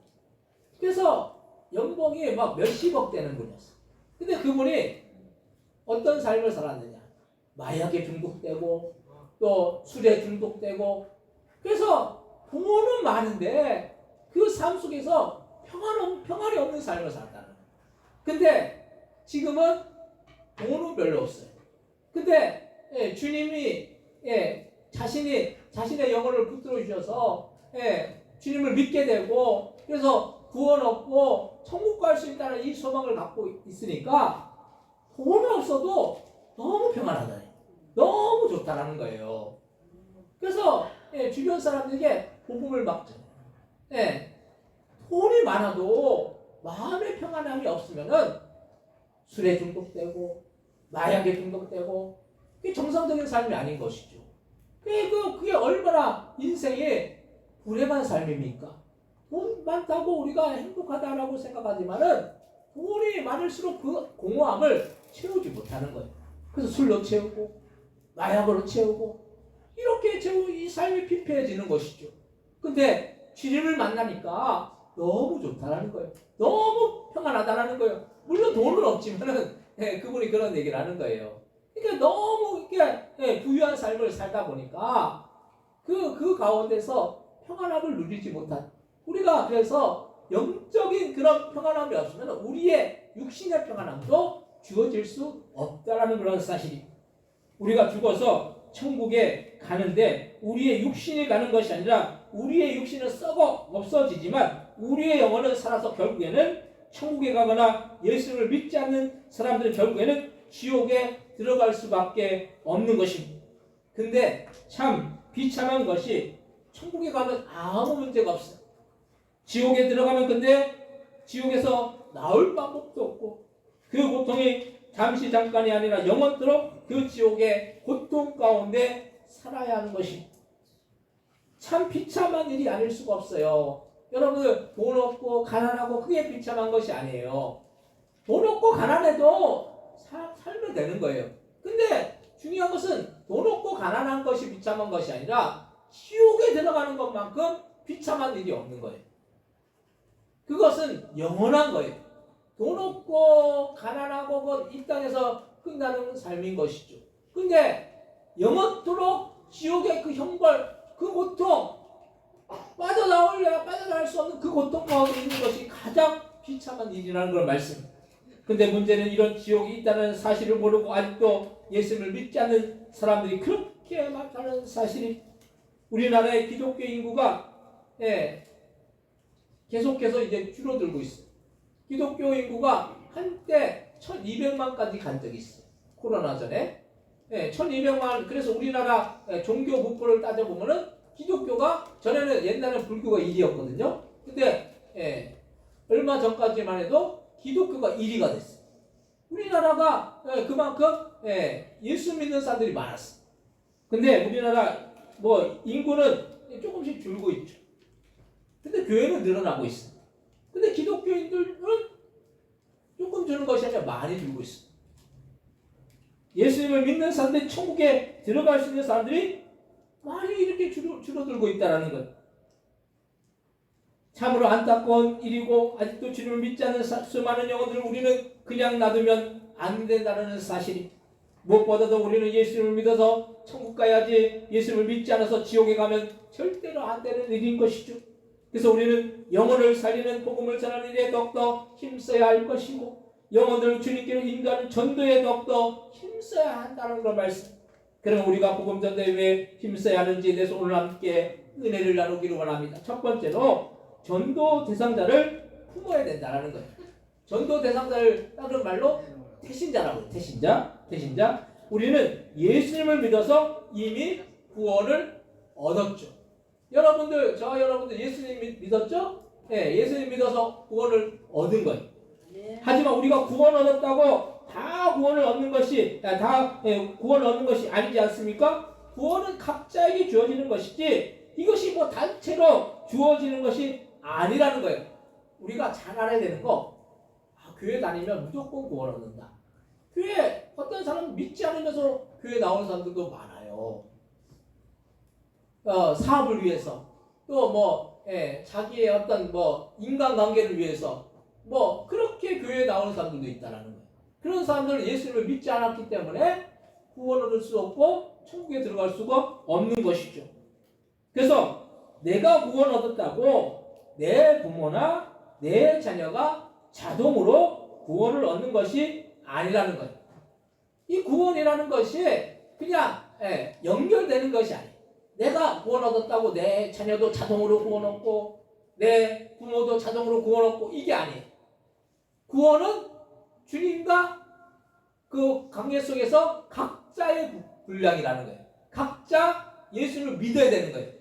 Speaker 3: 그래서 연봉이 막 몇십억 되는 분이었어요. 근데 그분이 어떤 삶을 살았느냐? 마약에 중독되고 또 술에 중독되고 그래서 돈은 많은데 그 삶 속에서 평안이 없는 삶을 살았다는 거예요. 근데 지금은 돈은 별로 없어요. 근데 주님이 자신의 영혼을 붙들어 주셔서 주님을 믿게 되고 그래서 구원 얻고 천국 갈 수 있다는 이 소망을 갖고 있으니까 돈은 없어도 너무 평안하다. 너무 좋다라는 거예요. 그래서 주변 사람들에게 복음을 막잖아요. 돈이 많아도 마음의 평안함이 없으면은 술에 중독되고 마약에 중독되고 그게 정상적인 삶이 아닌 것이죠. 그게 얼마나 인생의 불행한 삶입니까? 돈 많다고 우리가 행복하다라고 생각하지만은 돈이 많을수록 그 공허함을 채우지 못하는 거예요. 그래서 술로 채우고 마약으로 채우고 이렇게 이 삶이 피폐해지는 것이죠. 근데 주님을 만나니까 너무 좋다라는 거예요. 너무 평안하다라는 거예요. 물론 돈은 없지만은 그분이 그런 얘기를 하는 거예요. 그러니까 너무 이렇게 부유한 삶을 살다 보니까 그 가운데서 평안함을 누리지 못한 우리가 그래서 영적인 그런 평안함이 없으면 우리의 육신의 평안함도 주어질 수 없다라는 그런 사실입니다. 우리가 죽어서 천국에 가는데 우리의 육신이 가는 것이 아니라 우리의 육신은 썩어 없어지지만 우리의 영혼은 살아서 결국에는 천국에 가거나 예수를 믿지 않는 사람들은 결국에는 지옥에 들어갈 수밖에 없는 것입니다. 근데 참 비참한 것이 천국에 가면 아무 문제가 없어요. 지옥에 들어가면 근데 지옥에서 나올 방법도 없고 그 고통이 잠시 잠깐이 아니라 영원토록 그 지옥의 고통 가운데 살아야 하는 것이 참 비참한 일이 아닐 수가 없어요. 여러분들 돈 없고 가난하고 그게 비참한 것이 아니에요. 돈 없고 가난해도 살면 되는 거예요. 근데 중요한 것은 돈 없고 가난한 것이 비참한 것이 아니라 지옥에 들어가는 것만큼 비참한 일이 없는 거예요. 그것은 영원한 거예요. 돈 없고 가난하고 이 땅에서 끝나는 삶인 것이죠. 근데 영원토록 지옥의 그 형벌, 그 고통, 빠져나올 수 없는 그 고통 가운데 있는 것이 가장 비참한 일이라는 걸 말씀. 근데 문제는 이런 지옥이 있다는 사실을 모르고 아직도 예수님을 믿지 않는 사람들이 그렇게 많다는 사실이 우리나라의 기독교 인구가 계속해서 이제 줄어들고 있어요. 기독교 인구가 한때 1200만까지 간 적이 있어요. 코로나 전에. 1200만. 그래서 우리나라 종교 분포를 따져보면은 기독교가 전에는 옛날에는 불교가 1위였거든요. 근데 얼마 전까지만 해도 기독교가 1위가 됐어요. 우리나라가 그만큼 예수 믿는 사람들이 많았어요. 근데 우리나라 뭐 인구는 조금씩 줄고 있죠. 근데 교회는 늘어나고 있어요. 근데 기독교인들은 조금 주는 것이 아니라 많이 줄고 있어요. 예수님을 믿는 사람들이 천국에 들어갈 수 있는 사람들이 많이 이렇게 줄어들고 있다는 것. 참으로 안타까운 일이고 아직도 주님을 믿지 않는 수많은 영혼들을 우리는 그냥 놔두면 안 된다는 사실이 무엇보다도 우리는 예수님을 믿어서 천국 가야지 예수님을 믿지 않아서 지옥에 가면 절대로 안 되는 일인 것이죠. 그래서 우리는 영혼을 살리는 복음을 전하는 일에 더욱더 힘써야 할 것이고 영혼들을 주님께로 인도하는 전도에 더욱더 힘써야 한다는 걸 말씀. 그럼 우리가 복음 전도에 왜 힘써야 하는지에 대해서 오늘 함께 은혜를 나누기를 원합니다. 첫 번째로 전도 대상자를 품어야 된다는 거예요. 전도 대상자를 다른 말로 태신자라고 해요. 태신자. 우리는 예수님을 믿어서 이미 구원을 얻었죠. 여러분들 예수님 믿었죠? 예수님 믿어서 구원을 얻은 거예요. 하지만 우리가 구원 얻었다고 다 구원을 얻는 것이 구원을 얻는 것이 아니지 않습니까? 구원은 각자에게 주어지는 것이지 이것이 뭐 단체로 주어지는 것이 아니라는 거예요. 우리가 잘 알아야 되는 거, 교회 다니면 무조건 구원 얻는다. 교회 어떤 사람은 믿지 않으면서 교회 나오는 사람들도 많아요. 사업을 위해서 또 자기의 어떤 인간관계를 위해서 그렇게 교회에 나오는 사람들도 있다라는 거예요. 그런 사람들은 예수님을 믿지 않았기 때문에 구원을 얻을 수 없고 천국에 들어갈 수가 없는 것이죠. 그래서 내가 구원 얻었다고 내 부모나 내 자녀가 자동으로 구원을 얻는 것이 아니라는 거예요. 이 구원이라는 것이 그냥 연결되는 것이 아니에요. 내가 구원 얻었다고 내 자녀도 자동으로 구원 얻고 내 부모도 자동으로 구원 얻고 이게 아니에요. 구원은 주님과 그 관계 속에서 각자의 분량이라는 거예요. 각자 예수를 믿어야 되는 거예요.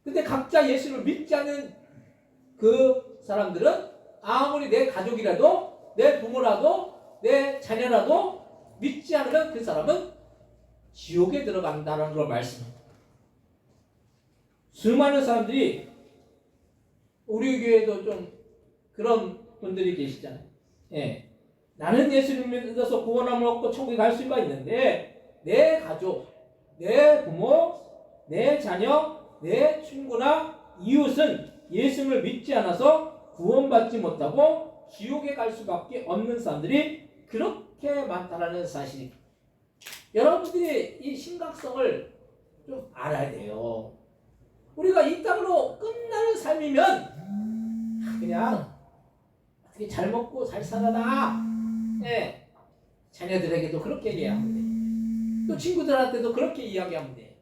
Speaker 3: 근데 각자 예수를 믿지 않는 그 사람들은 아무리 내 가족이라도 내 부모라도 내 자녀라도 믿지 않으면 그 사람은 지옥에 들어간다는 걸 말씀합니다. 수많은 사람들이 우리 교회에도 좀 그런 분들이 계시잖아요. 나는 예수님을 믿어서 구원함을 얻고 천국에 갈 수가 있는데 내 가족, 내 부모, 내 자녀, 내 친구나 이웃은 예수님을 믿지 않아서 구원받지 못하고 지옥에 갈 수밖에 없는 사람들이 그렇게 많다는 사실입니다. 여러분들이 이 심각성을 좀 알아야 돼요. 우리가 이 땅으로 끝나는 삶이면 그냥 어떻게 잘 먹고 잘 살아라. 자녀들에게도 그렇게 얘기하면 돼. 또 친구들한테도 그렇게 이야기하면 돼.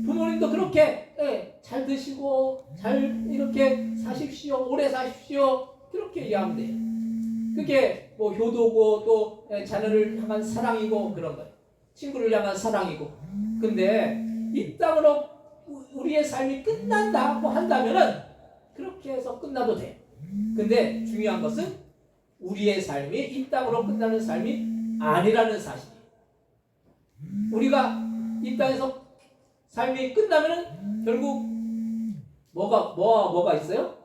Speaker 3: 부모님도 그렇게 잘 드시고 잘 이렇게 사십시오. 오래 사십시오. 그렇게 얘기하면 돼. 그게 효도고 또 자녀를 향한 사랑이고 그런 거예요. 친구를 향한 사랑이고. 근데 이 땅으로 우리의 삶이 끝난다고 한다면은 그렇게 해서 끝나도 돼요. 근데 중요한 것은 우리의 삶이 이 땅으로 끝나는 삶이 아니라는 사실이에요. 우리가 이 땅에서 삶이 끝나면은 결국 뭐가 있어요?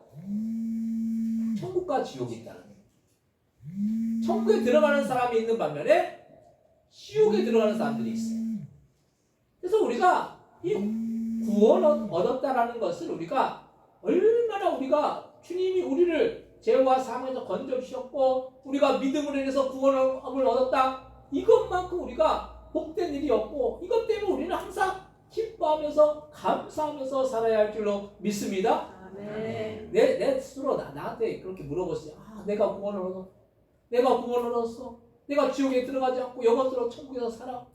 Speaker 3: 천국과 지옥이 있다는 거예요. 천국에 들어가는 사람이 있는 반면에 지옥에 들어가는 사람들이 있어요. 그래서 우리가 이 구원을 얻었다라는 것을 우리가 얼마나 우리가 주님이 우리를 죄와 사망에서 건져주셨고 우리가 믿음으로 인해서 구원을 얻었다, 이것만큼 우리가 복된 일이 없고 이것 때문에 우리는 항상 기뻐하면서 감사하면서 살아야 할 줄로 믿습니다.
Speaker 4: 아멘.
Speaker 3: 내 스스로 나한테 그렇게 물어보세요. 내가 구원을 얻었어. 내가 지옥에 들어가지 않고 영원토록 천국에서 살아.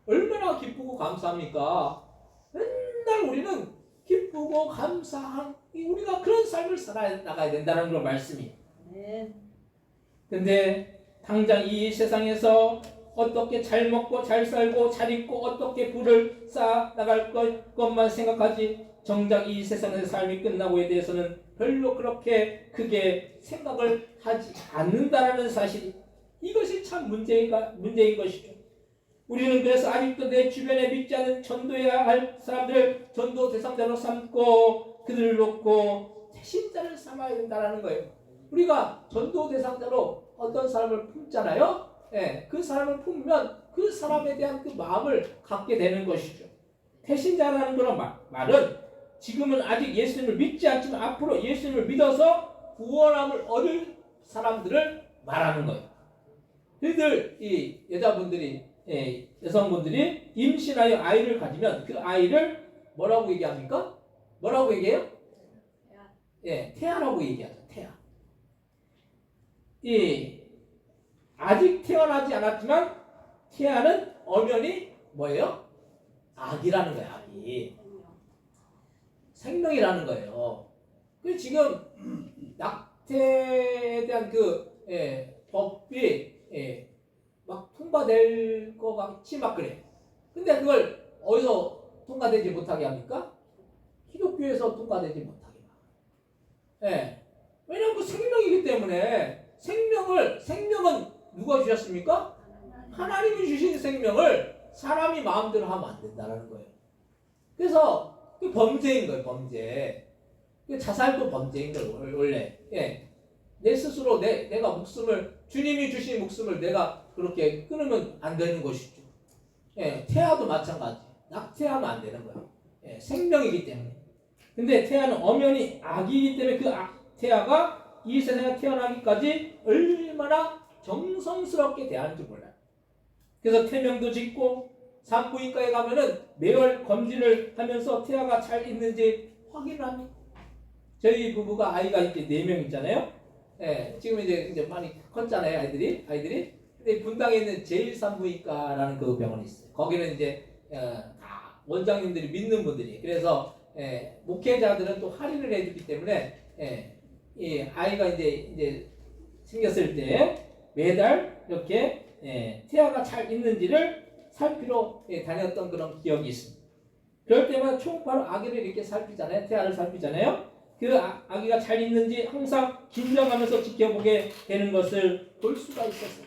Speaker 3: 얼마나 기쁘고 감사합니까? 맨날 우리는 기쁘고 감사한 우리가 그런 삶을 살아나가야 된다는 그런 말씀이에요.
Speaker 4: 아멘.
Speaker 3: 근데 당장 이 세상에서 어떻게 잘 먹고 잘 살고 잘 입고 어떻게 부를 쌓아 나갈 것만 생각하지 정작 이 세상의 삶이 끝나고에 대해서는 별로 그렇게 크게 생각을 하지 않는다라는 사실이, 이것이 참 문제인 것이죠. 우리는 그래서 아직도 내 주변에 믿지 않는 전도해야 할 사람들을 전도 대상자로 삼고 그들을 놓고 대신자를 삼아야 된다는 거예요. 우리가 전도 대상자로 어떤 사람을 품잖아요. 그 사람을 품으면 그 사람에 대한 그 마음을 갖게 되는 것이죠. 대신자라는 그런 말은 지금은 아직 예수님을 믿지 않지만 앞으로 예수님을 믿어서 구원함을 얻을 사람들을 말하는 거예요. 그들 이 여성분들이 임신하여 아이를 가지면 그 아이를 뭐라고 얘기합니까? 뭐라고 얘기해요? 태아라고 얘기하죠. 태아. 아직 태어나지 않았지만 태아는 엄연히 뭐예요? 아기라는 거예요. 아기. 생명이라는 거예요. 그 지금 낙태에 대한 법이 막 통과될 것 같이 막 그래. 근데 그걸 어디서 통과되지 못하게 합니까? 기독교에서 통과되지 못하게 막. 왜냐하면 그 생명이기 때문에 생명은 누가 주셨습니까? 하나님이 주신 생명을 사람이 마음대로 하면 안 된다는 거예요. 그래서 그 범죄인 거예요, 범죄. 그 자살도 범죄인 거예요, 원래. 내 스스로 내가 주님이 주신 목숨을 내가 그렇게 끊으면 안 되는 것이죠. 태아도 마찬가지. 낙태하면 안 되는 거예요. 생명이기 때문에. 근데 태아는 엄연히 악이기 때문에 그 태아가 이 세상에 태어나기까지 얼마나 정성스럽게 대하는지 몰라요. 그래서 태명도 짓고 산부인과에 가면은 매월 검진을 하면서 태아가 잘 있는지 확인을 합니다. 저희 부부가 아이가 이제 4명 있잖아요. 지금 이제 많이 컸잖아요, 아이들이. 근데 분당에 있는 제1산부인과라는 그 병원이 있어요. 거기는 이제 다 원장님들이 믿는 분들이. 그래서 목회자들은 또 할인을 해주기 때문에 이 아이가 이제 생겼을 때 매달 이렇게 태아가 잘 있는지를 살피러 다녔던 그런 기억이 있습니다. 그럴 때마다 초음파로 아기를 이렇게 살피잖아요. 태아를 살피잖아요. 그 아기가 잘 있는지 항상 긴장하면서 지켜보게 되는 것을 볼 수가 있었어요.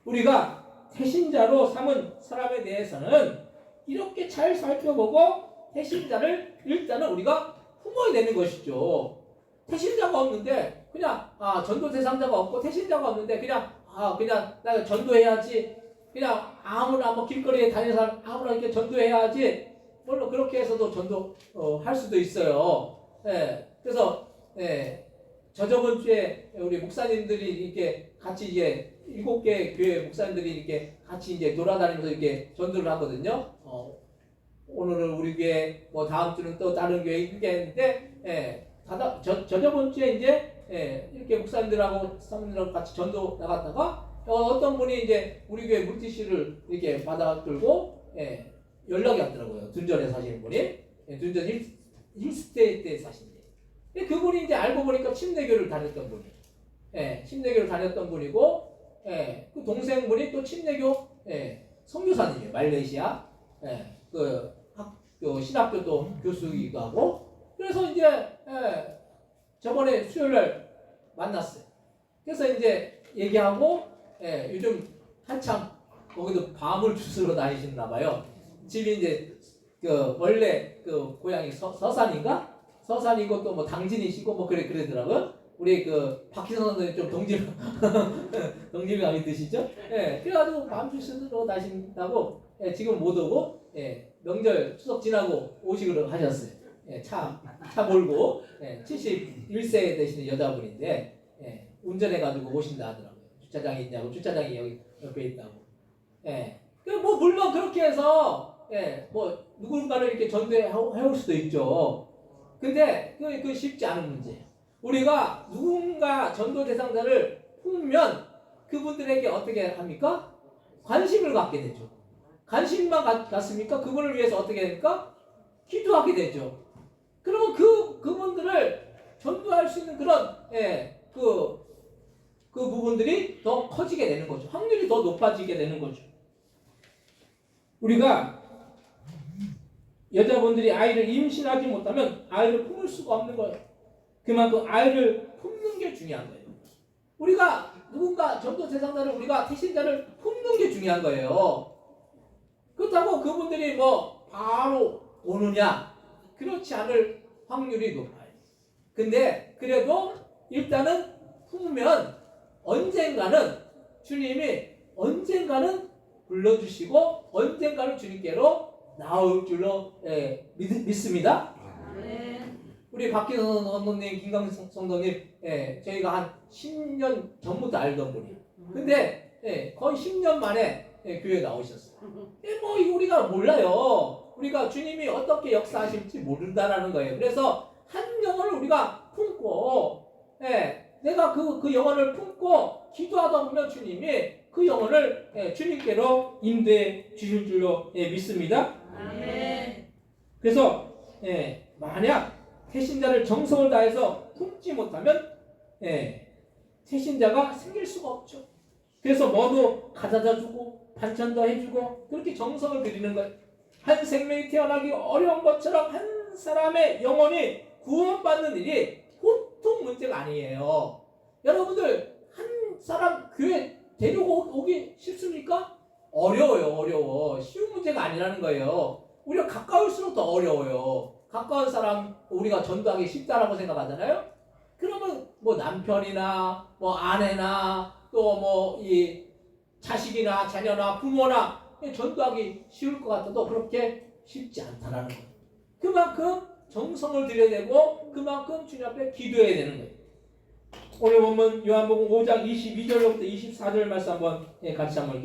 Speaker 3: 우리가 태신자로 삼은 사람에 대해서는 이렇게 잘 살펴보고 태신자를 일단은 우리가 품어야 되는 것이죠. 태신자가 없는데 그냥 전도 대상자가 없고 태신자가 없는데 그냥 나 전도해야지, 그냥 아무나 길거리에 다니는 사람 아무나 이렇게 전도해야지, 물론 그렇게 해서도 전도 할 수도 있어요. 그래서 저번 주에 우리 목사님들이 이렇게 같이 이제 7개 교회 목사님들이 이렇게 같이 이제 돌아다니면서 이렇게 전도를 하거든요. 오늘은 우리 교회, 다음 주는 또 다른 교회 이렇게 했는데, 저번 주에 이제 이렇게 목사님들하고 사모님들하고 같이 전도 나갔다가 어떤 분이 이제 우리 교회 물티슈를 이렇게 받아들고 연락이 왔더라고요. 둔전에 사시는 분이, 둔전 힐스테이트에 사신대. 그분이 이제 알고 보니까 침례교를 다녔던 분이, 침례교를 다녔던 분이고, 그 동생분이 또 침례교 선교사님이에요. 말레이시아 그 신학교 또 교수이기도 하고. 그래서 이제 저번에 수요일날 만났어요. 그래서 이제 얘기하고 요즘 한참 거기도 밤을 주스러 다니시나 봐요. 집이 이제 그 원래 그 고향이 서산인가? 서산이고 또 뭐 당진이시고 뭐 그러더라고요. 우리 그 박희선 선생님 좀 동질감이 있으시죠? 그래가지고 밤 주스러 다니신다고 지금 못 오고 명절 추석 지나고 오시기로 하셨어요. 차 몰고 71세 되시는 여자분인데 운전해가지고 오신다 하더라고요. 주차장이 있냐고. 주차장이 여기 옆에 있다고. 뭐 물론 그렇게 해서 뭐 누군가를 이렇게 전도해 올 수도 있죠. 근데 그 쉽지 않은 문제예요. 우리가 누군가 전도 대상자를 품으면 그분들에게 어떻게 합니까? 관심을 갖게 되죠. 관심만 갖습니까? 그분을 위해서 어떻게 됩니까? 기도하게 되죠. 그러면 그분들을 전도할 수 있는 그런 그 부분들이 더 커지게 되는 거죠. 확률이 더 높아지게 되는 거죠. 우리가 여자분들이 아이를 임신하지 못하면 아이를 품을 수가 없는 거예요. 그만큼 아이를 품는 게 중요한 거예요. 우리가 누군가 전도 대상자를 우리가 태신자를 품는 게 중요한 거예요. 그렇다고 그분들이 뭐 바로 오느냐? 그렇지 않을 확률이 높아요. 근데 그래도 일단은 품으면 언젠가는 주님이 언젠가는 불러주시고 언젠가는 주님께로 나올 줄로 믿습니다. 우리 박기선 선생님, 김강성 성도님, 저희가 한 10년 전부터 알던 분이에요. 근데 거의 10년 만에 교회에 나오셨어요. 뭐 우리가 몰라요. 우리가 주님이 어떻게 역사하실지 모른다라는 거예요. 그래서 한 영혼을 우리가 품고, 내가 그 영혼을 품고 기도하다 보면 주님이 그 영혼을 주님께로 인도해 주실 줄로 믿습니다. 그래서 만약 태신자를 정성을 다해서 품지 못하면 태신자가 생길 수가 없죠. 그래서 뭐도 가져다 주고 반찬도 해주고 그렇게 정성을 들이는 거예요. 한 생명이 태어나기 어려운 것처럼 한 사람의 영혼이 구원받는 일이 보통 문제가 아니에요. 여러분들 한 사람 교회 데리고 오기 쉽습니까? 어려워요. 쉬운 문제가 아니라는 거예요. 우리가 가까울수록 더 어려워요. 가까운 사람 우리가 전도하기 쉽다라고 생각하잖아요. 그러면 뭐 남편이나 뭐 아내나 또 뭐 이 자식이나 자녀나 부모나 전도하기 쉬울 것 같아도 그렇게 쉽지 않다라는 거예요. 그만큼 정성을 들여야 되고 그만큼 주님 앞에 기도해야 되는 거예요. 오늘 보면 요한복음 5장 22절부터 24절 말씀 한번 같이 한번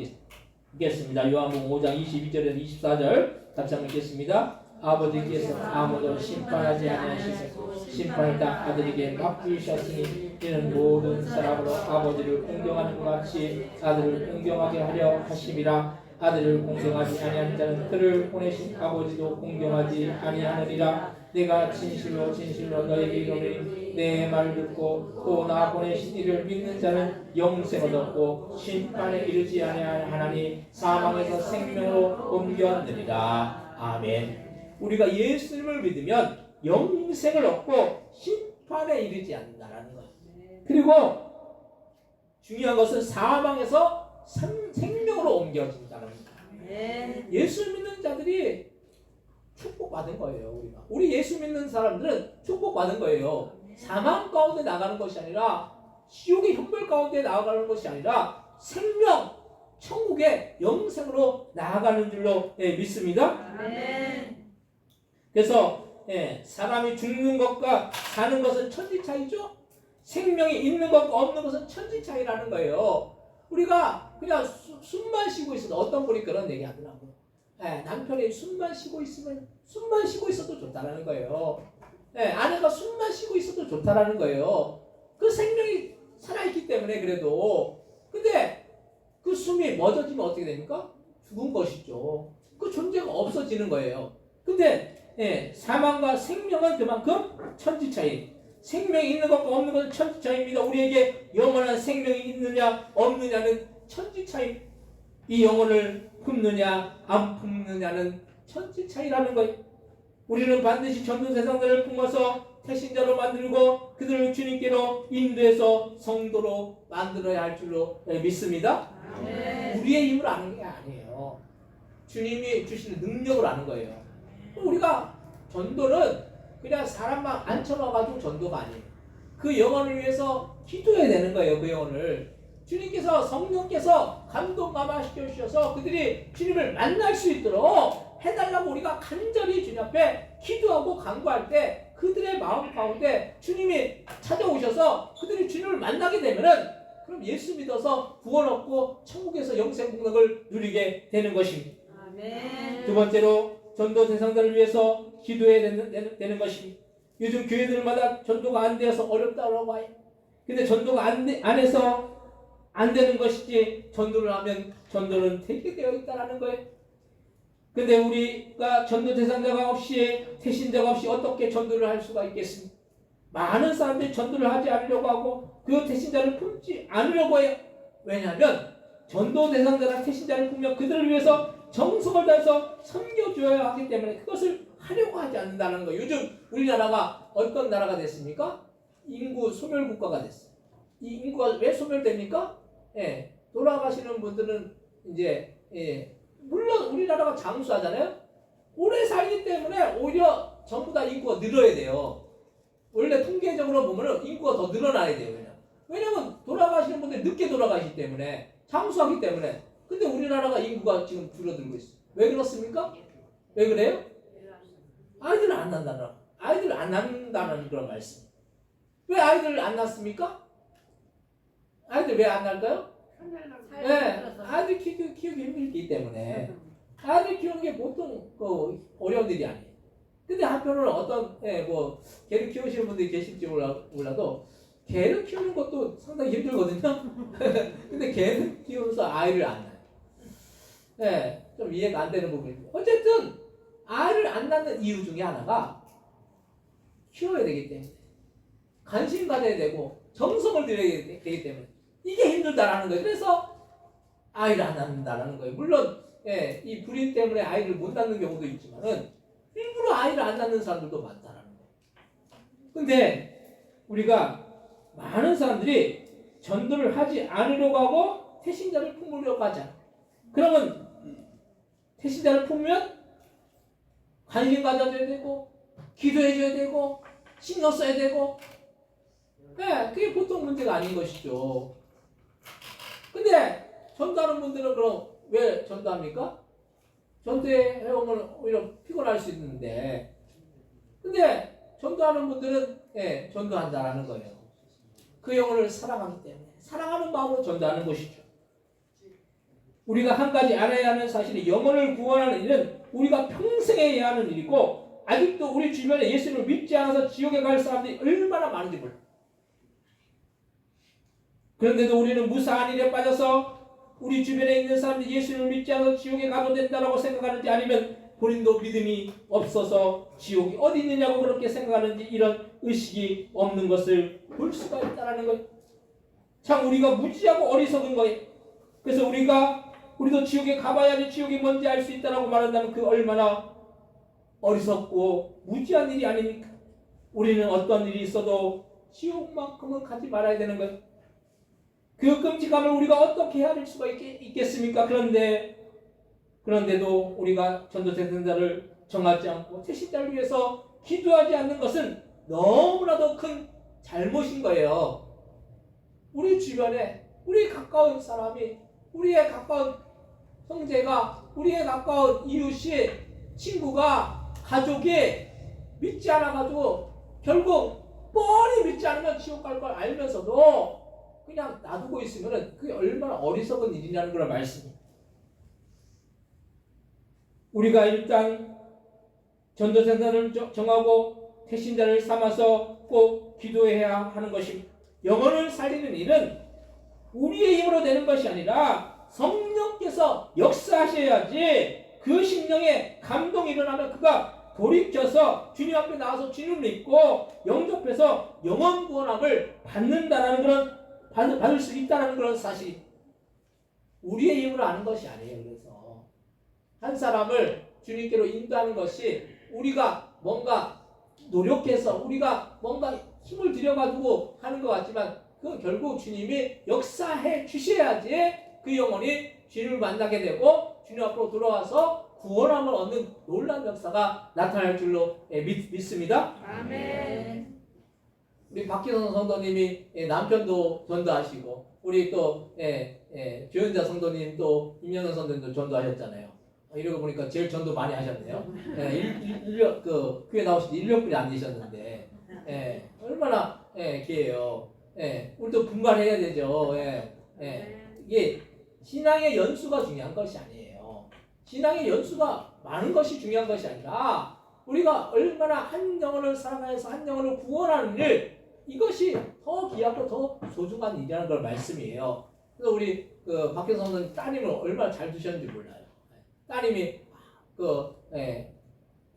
Speaker 3: 읽겠습니다. 요한복음 5장 22절에서 24절 같이 한번 읽겠습니다. 아버지께서 아무도 심판하지 아니하시고 심판을 다 아들에게 맡기셨으니 이는 모든 사람으로 아버지를 공경하는 것 같이 아들을 공경하게 하려 하심이라. 아들을 공경하지 아니하는 자는 그를 보내신 아버지도 공경하지 아니하느니라. 내가 진실로 너에게 이르노니 내 말을 듣고 또 나 보내신 이를 믿는 자는 영생을 얻고 심판에 이르지 아니하나니 사망에서 생명으로 옮겼느니라. 아멘. 우리가 예수님을 믿으면 영생을 얻고 심판에 이르지 않는다라는 거예요. 그리고 중요한 것은 사망에서 생명으로 옮겨진다는 거예요. 예수 믿는 자들이 축복받은 거예요. 우리 예수 믿는 사람들은 축복받은 거예요. 사망 가운데 나가는 것이 아니라 지옥의 형벌 가운데 나아가는 것이 아니라 생명, 천국의 영생으로 나아가는 줄로 믿습니다. 그래서 사람이 죽는 것과 사는 것은 천지 차이죠. 생명이 있는 것과 없는 것은 천지 차이라는 거예요. 우리가 그냥 숨만 쉬고 있어도 어떤 분이 그런 얘기 하더라고요. 남편이 숨만 쉬고 있으면 숨만 쉬고 있어도 좋다라는 거예요. 아내가 숨만 쉬고 있어도 좋다라는 거예요. 그 생명이 살아있기 때문에 그래도. 근데 그 숨이 멎어지면 어떻게 됩니까? 죽은 것이죠. 그 존재가 없어지는 거예요. 근데 사망과 생명은 그만큼 천지 차이. 생명이 있는 것과 없는 것은 천지 차이입니다. 우리에게 영원한 생명이 있느냐 없느냐는 천지 차이. 이 영혼을 품느냐 안 품느냐는 천지 차이라는 거예요. 우리는 반드시 전도 대상자를 품어서 태신자로 만들고 그들을 주님께로 인도해서 성도로 만들어야 할 줄로 믿습니다. 우리의 힘으로 아는 게 아니에요. 주님이 주시는 능력으로 아는 거예요. 우리가 전도는 그냥 사람만 앉혀놔가지고 전도가 아니에요. 그 영혼을 위해서 기도해야 되는 거예요. 그 영혼을 주님께서 성령께서 감동 감화시켜 주셔서 그들이 주님을 만날 수 있도록 해달라고 우리가 간절히 주님 앞에 기도하고 간구할 때 그들의 마음 가운데 주님이 찾아오셔서 그들이 주님을 만나게 되면은 그럼 예수 믿어서 구원 얻고 천국에서 영생 복락을 누리게 되는 것입니다. 두 번째로 전도 대상자를 위해서 기도해야 되는 것입니다. 요즘 교회들마다 전도가 안 되어서 어렵다고 해요. 근데 전도가 안 해서 안 되는 것이지 전도를 하면 전도는 되게 되어 있다는 거예요. 근데 우리가 전도 대상자가 없이 태신자가 없이 어떻게 전도를 할 수가 있겠습니까? 많은 사람들이 전도를 하지 않으려고 하고 그 태신자를 품지 않으려고 해요. 왜냐하면 전도 대상자나 태신자를 품면 그들을 위해서 정성을 다해서 섬겨줘야 하기 때문에 그것을 하려고 하지 않는다는 거예요. 요즘 우리나라가 어떤 나라가 됐습니까? 인구 소멸국가가 됐어요. 이 인구가 왜 소멸됩니까? 돌아가시는 분들은 이제 물론 우리나라가 장수하잖아요. 오래 살기 때문에 오히려 전부 다 인구가 늘어야 돼요. 원래 통계적으로 보면 인구가 더 늘어나야 돼요. 왜냐면 돌아가시는 분들이 늦게 돌아가시기 때문에 장수하기 때문에. 근데 우리나라가 인구가 지금 줄어들고 있어요. 왜 그렇습니까? 왜 그래요? 아이들을 안 낳는다는 아이들을 안 낳는다는 그런 말씀. 왜 아이들을 안 낳습니까? 아이들 왜 안 낳을까요? 아이들 키우기 힘들기 때문에. 아이들 키우는 게 보통 어려운 일이 아니에요. 근데 한편으로는 어떤 개를 키우시는 분들이 계실지 몰라도 개를 키우는 것도 상당히 힘들거든요. 근데 개는 키우면서 아이를 안 낳아요. 좀 이해가 안 되는 부분이고. 어쨌든 아이를 안 낳는 이유 중에 하나가 키워야 되기 때문에, 관심 가져야 되고 정성을 들여야 되기 때문에 이게 힘들다라는 거예요. 그래서 아이를 안 낳는다라는 거예요. 물론 이 불임 때문에 아이를 못 낳는 경우도 있지만은 일부러 아이를 안 낳는 사람들도 많다라는 거예요. 근데 우리가 많은 사람들이 전도를 하지 않으려고 하고 태신자를 품으려고 하잖아요. 그러면 태신자를 품으면 관심 가져줘야 되고 기도해줘야 되고 신경 써야 되고 그게 보통 문제가 아닌 것이죠. 근데 전도하는 분들은 그럼 왜 전도합니까? 전도해오면 오히려 피곤할 수 있는데 근데 전도하는 분들은 전도한다라는 거예요. 그 영혼을 사랑하기 때문에 사랑하는 마음으로 전도하는 것이죠. 우리가 한 가지 알아야 하는 사실이 영혼을 구원하는 일은 우리가 평생 해야 하는 일이고 아직도 우리 주변에 예수님을 믿지 않아서 지옥에 갈 사람들이 얼마나 많은지 몰라요. 그런데도 우리는 무사한 일에 빠져서 우리 주변에 있는 사람들이 예수님을 믿지 않아서 지옥에 가도 된다고 생각하는지 아니면 본인도 믿음이 없어서 지옥이 어디 있느냐고 그렇게 생각하는지 이런 의식이 없는 것을 볼 수가 있다는 거예요. 참 우리가 무지하고 어리석은 거예요. 그래서 우리도 지옥에 가봐야지 지옥이 뭔지 알 수 있다고 말한다면 그 얼마나 어리석고 무지한 일이 아닙니까? 우리는 어떤 일이 있어도 지옥만큼은 가지 말아야 되는 거예요. 그 끔찍함을 우리가 어떻게 헤아릴 수가 있겠습니까? 그런데도 우리가 전도 대상자를 정하지 않고 태신자를 위해서 기도하지 않는 것은 너무나도 큰 잘못인 거예요. 우리 주변에 우리 가까운 사람이 우리의 가까운 형제가 우리의 가까운 이웃이 친구가 가족이 믿지 않아가지고 결국 뻔히 믿지 않으면 지옥 갈 걸 알면서도 그냥 놔두고 있으면 그게 얼마나 어리석은 일이라는 그런 말씀입니다. 우리가 일단 전도대상자를 정하고 태신자를 삼아서 꼭 기도해야 하는 것입니다. 영혼을 살리는 일은 우리의 힘으로 되는 것이 아니라 성령께서 역사하셔야지 그 심령에 감동이 일어나면 그가 돌이켜서 주님 앞에 나와서 주님을 믿고 영접해서 영혼 구원함을 받는다라는 그런 받을 수 있다는 그런 사실. 우리의 힘으로 하는 것이 아니에요. 그래서 한 사람을 주님께로 인도하는 것이 우리가 뭔가 노력해서 우리가 뭔가 힘을 들여가지고 하는 것 같지만 그 결국 주님이 역사해 주셔야지 그 영혼이 주님을 만나게 되고 주님 앞으로 돌아와서 구원함을 얻는 놀라운 역사가 나타날 줄로 믿습니다.
Speaker 4: 아멘.
Speaker 3: 우리 박기선 성도님이 남편도 전도하시고 우리 또 조연자 성도님 또 임영현 성도님도 전도하셨잖아요. 이러고 보니까 제일 전도 많이 하셨네요. 교회 나오신 지 1년뿐이 안 되셨는데 얼마나 기해요. 우리도 분발해야 되죠. 이게 신앙의 연수가 중요한 것이 아니에요. 신앙의 연수가 많은 것이 중요한 것이 아니라 우리가 얼마나 한 영혼을 살아가서 한 영혼을 구원하는 일, 이것이 더 귀하고 더 소중한 일이라는 걸 말씀이에요. 그래서 우리 박혜선 선생님 따님을 얼마나 잘 두셨는지 몰라요. 따님이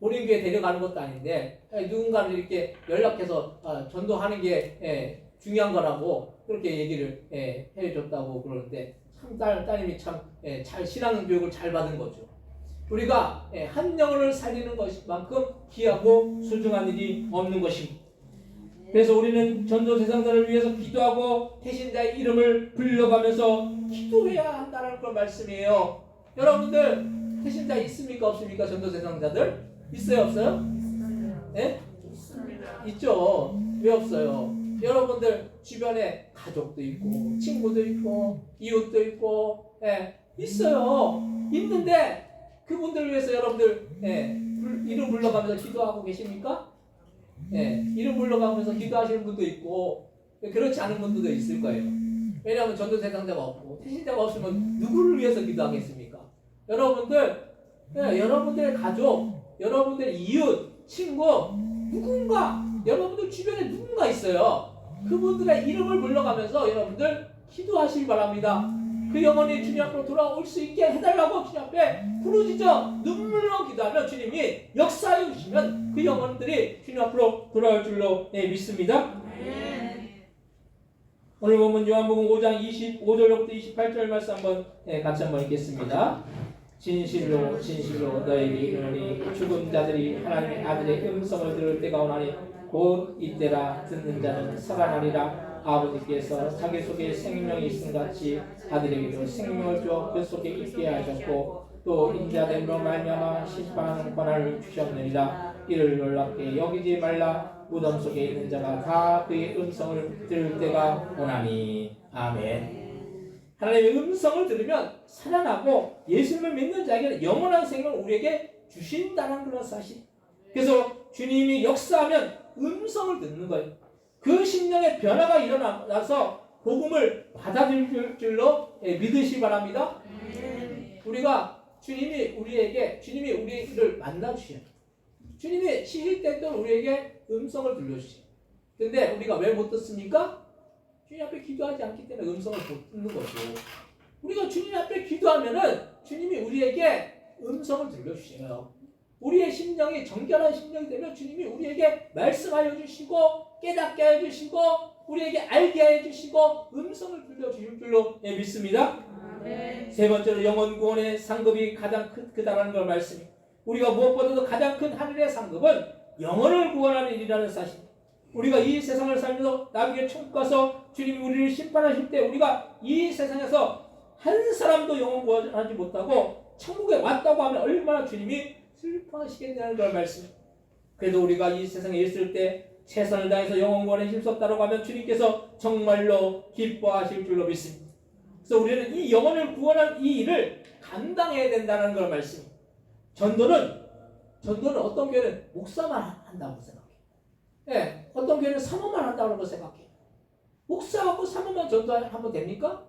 Speaker 3: 본인 교회 데려가는 것도 아닌데 누군가를 이렇게 연락해서 전도하는 게 중요한 거라고 그렇게 얘기를 해줬다고 그러는데 참 따님이 참 잘 신앙 교육을 잘 받은 거죠. 우리가 한 영혼을 살리는 것만큼 귀하고 소중한 일이 없는 것입니다. 그래서 우리는 전도 대상자를 위해서 기도하고 태신자의 이름을 불러가면서 기도해야 한다는 그런 말씀이에요. 여러분들 태신자 있습니까 없습니까? 전도 대상자들 있어요 없어요? 네? 있죠. 왜 없어요? 여러분들 주변에 가족도 있고 친구도 있고 이웃도 있고 있어요. 있는데 그분들을 위해서 여러분들 이름 불러가면서 기도하고 계십니까? 이름 불러가면서 기도하시는 분도 있고 그렇지 않은 분들도 있을 거예요. 왜냐하면 전도 대상자가 없고 태신자가 없으면 누구를 위해서 기도하겠습니까? 여러분들의 가족, 여러분들의 이웃, 친구, 누군가 여러분들 주변에 누군가 있어요. 그분들의 이름을 불러가면서 여러분들 기도하시기 바랍니다. 그 영혼이 주님 앞으로 돌아올 수 있게 해달라고 주님 앞에 부르짖어 눈물로 기도하면 주님이 역사해 주시면 그 영혼들이 주님 앞으로 돌아올 줄로 믿습니다. 오늘 보면 요한복음 5장 25절부터 28절 말씀 같이 한번 읽겠습니다. 진실로 진실로 너에게 이르노니 죽은 자들이 하나님의 아들의 음성을 들을 때가 오나니 곧 이때라. 듣는 자는 살아나리라. 아버지께서 자기 속에 생명이 있음 같이 아들에게도 생명을 주어 그 속에 있게 하셨고 또 인자됨으로 말미암아 심판하는 권한을 주셨느니라. 이를 놀랍게 여기지 말라. 무덤 속에 있는 자가 다 그의 음성을 들을 때가 오나니. 아멘. 하나님의 음성을 들으면 살아나고 예수님을 믿는 자에게는 영원한 생명을 우리에게 주신다는 그런 사실. 그래서 주님이 역사하면 음성을 듣는 거예요. 그 심령의 변화가 일어나서 복음을 받아들일 줄로 믿으시기 바랍니다. 우리가 주님이 우리를 만나주셔요. 주님이 시실 때 또는 우리에게 음성을 들려주세요. 근데 우리가 왜 못 듣습니까? 주님 앞에 기도하지 않기 때문에 음성을 못 듣는 거죠. 우리가 주님 앞에 기도하면은 주님이 우리에게 음성을 들려주셔요. 우리의 심령이 정결한 심령이 되면 주님이 우리에게 말씀하여 주시고 깨닫게 하여 주시고 우리에게 알게 하여 주시고 음성을 들려주실 줄로 믿습니다. 세 번째로 영혼 구원의 상급이 가장 크다라는 걸 말씀이. 우리가 무엇보다도 가장 큰 하늘의 상급은 영혼을 구원하는 일이라는 사실. 우리가 이 세상을 살면서 나중에 천국 가서 주님이 우리를 심판하실 때 우리가 이 세상에서 한 사람도 영혼 구원하지 못하고 천국에 왔다고 하면 얼마나 주님이 슬퍼하시겠냐는 걸 말씀. 그래도 우리가 이 세상에 있을 때 최선을 다해서 영혼 구원에 힘썼다고 하면 주님께서 정말로 기뻐하실 줄로 믿습니다. 그래서 우리는 이 영혼을 구원한 이 일을 감당해야 된다는 걸 말씀. 전도는 어떤 교회는 목사만 한다고 생각해요. 어떤 교회는 사모만 한다고 생각해요. 목사하고 사모만 전도하면 됩니까?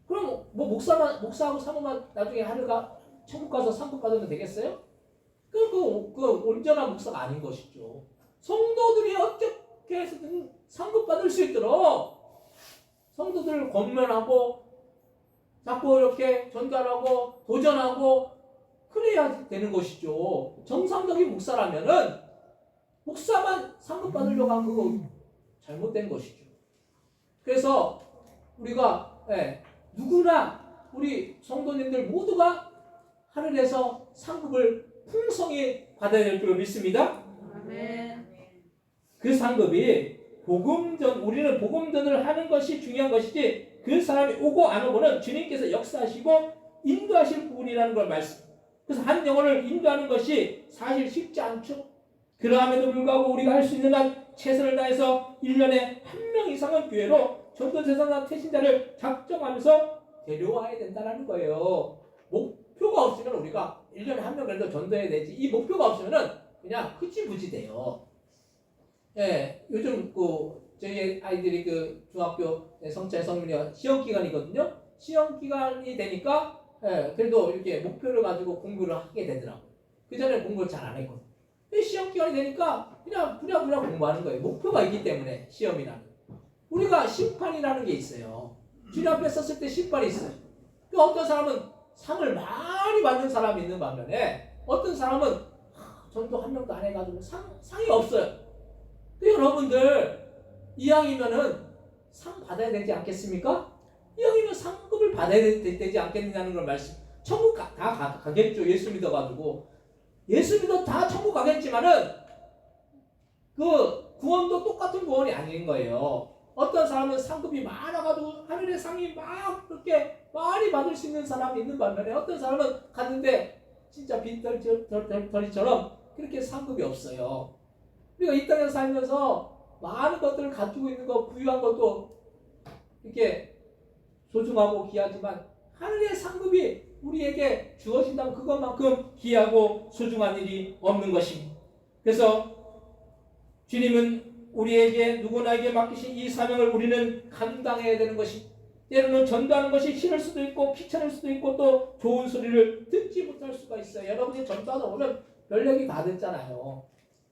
Speaker 3: 그럼 목사하고 사모만 나중에 하루가 천국 가서 상급 받으면 되겠어요? 그 온전한 목사가 아닌 것이죠. 성도들이 어떻게 해서든 상급 받을 수 있도록 성도들을 권면하고 자꾸 이렇게 전달하고 도전하고 그래야 되는 것이죠. 정상적인 목사라면은 목사만 상급 받으려고 한 그거 잘못된 것이죠. 그래서 우리가 누구나 우리 성도님들 모두가 하늘에서 상급을 풍성히 받아야 될 줄 믿습니다. 그 상급이 우리는 복음전을 하는 것이 중요한 것이지 그 사람이 오고 안 오고는 주님께서 역사하시고 인도하실 부분이라는 걸 말씀. 그래서 한 영혼을 인도하는 것이 사실 쉽지 않죠. 그러함에도 불구하고 우리가 할 수 있는 한 최선을 다해서 1년에 한 명 이상은 교회로 전도대상자 태신자를 작정하면서 데려와야 된다는 거예요. 목표가 없으면 우리가 1년에 한 명 정도 전도해야 되지. 이 목표가 없으면 그냥 흐지부지 돼요. 예, 요즘 저희 아이들이 중학교 성찬 성민이가 시험 기간이거든요. 시험 기간이 되니까 그래도 이렇게 목표를 가지고 공부를 하게 되더라고요. 그 전에 공부를 잘 안 했거든요. 시험 기간이 되니까 그냥 부랴부랴 공부하는 거예요. 목표가 있기 때문에 시험이라는. 우리가 심판이라는 게 있어요. 주님 앞에 섰을 때 심판이 있어요. 어떤 사람은 상을 많이 받는 사람이 있는 반면에 어떤 사람은 전도 한 명도 안 해가지고 상이 없어요. 여러분들 이왕이면은 상 받아야 되지 않겠습니까? 이왕이면 상급을 받아야 되지 않겠느냐는 걸 말씀. 천국 다 가겠죠. 예수 믿어가지고. 예수 믿어 다 천국 가겠지만은 그 구원도 똑같은 구원이 아닌 거예요. 어떤 사람은 상급이 많아가지고 하늘의 상이 막 그렇게 많이 받을 수 있는 사람이 있는 반면에 어떤 사람은 갔는데 진짜 빈털터리처럼 그렇게 상급이 없어요. 우리가 이 땅에서 살면서 많은 것들을 가지고 있는 것, 부유한 것도 이렇게 소중하고 귀하지만 하늘의 상급이 우리에게 주어진다면 그것만큼 귀하고 소중한 일이 없는 것입니다. 그래서 주님은 우리에게 누구나에게 맡기신 이 사명을 우리는 감당해야 되는 것입니다. 때로는 전도하는 것이 싫을 수도 있고 귀찮을 수도 있고 또 좋은 소리를 듣지 못할 수가 있어요. 여러분이 전도하다 보면 별 얘기 다 듣잖아요.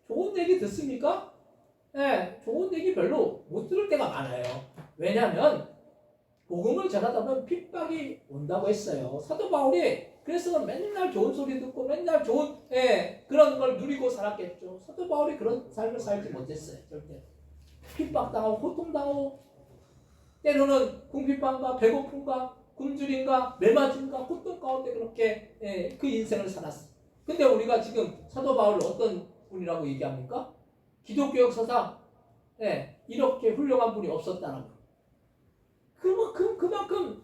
Speaker 3: 좋은 얘기 듣습니까? 네, 좋은 얘기 별로 못 들을 때가 많아요. 왜냐하면 복음을 전하다 보면 핍박이 온다고 했어요. 사도 바울이 그래서 맨날 좋은 소리 듣고 맨날 좋은 그런 걸 누리고 살았겠죠. 사도 바울이 그런 삶을 살지 못했어요. 절대. 핍박당하고 고통당하고 때로는 궁핍함과 배고픔과 굶주림과 매맞음과 고통 가운데 그렇게 그 인생을 살았어요. 근데 우리가 지금 사도 바울을 어떤 분이라고 얘기합니까? 기독교 역사상 이렇게 훌륭한 분이 없었다는 거. 그만큼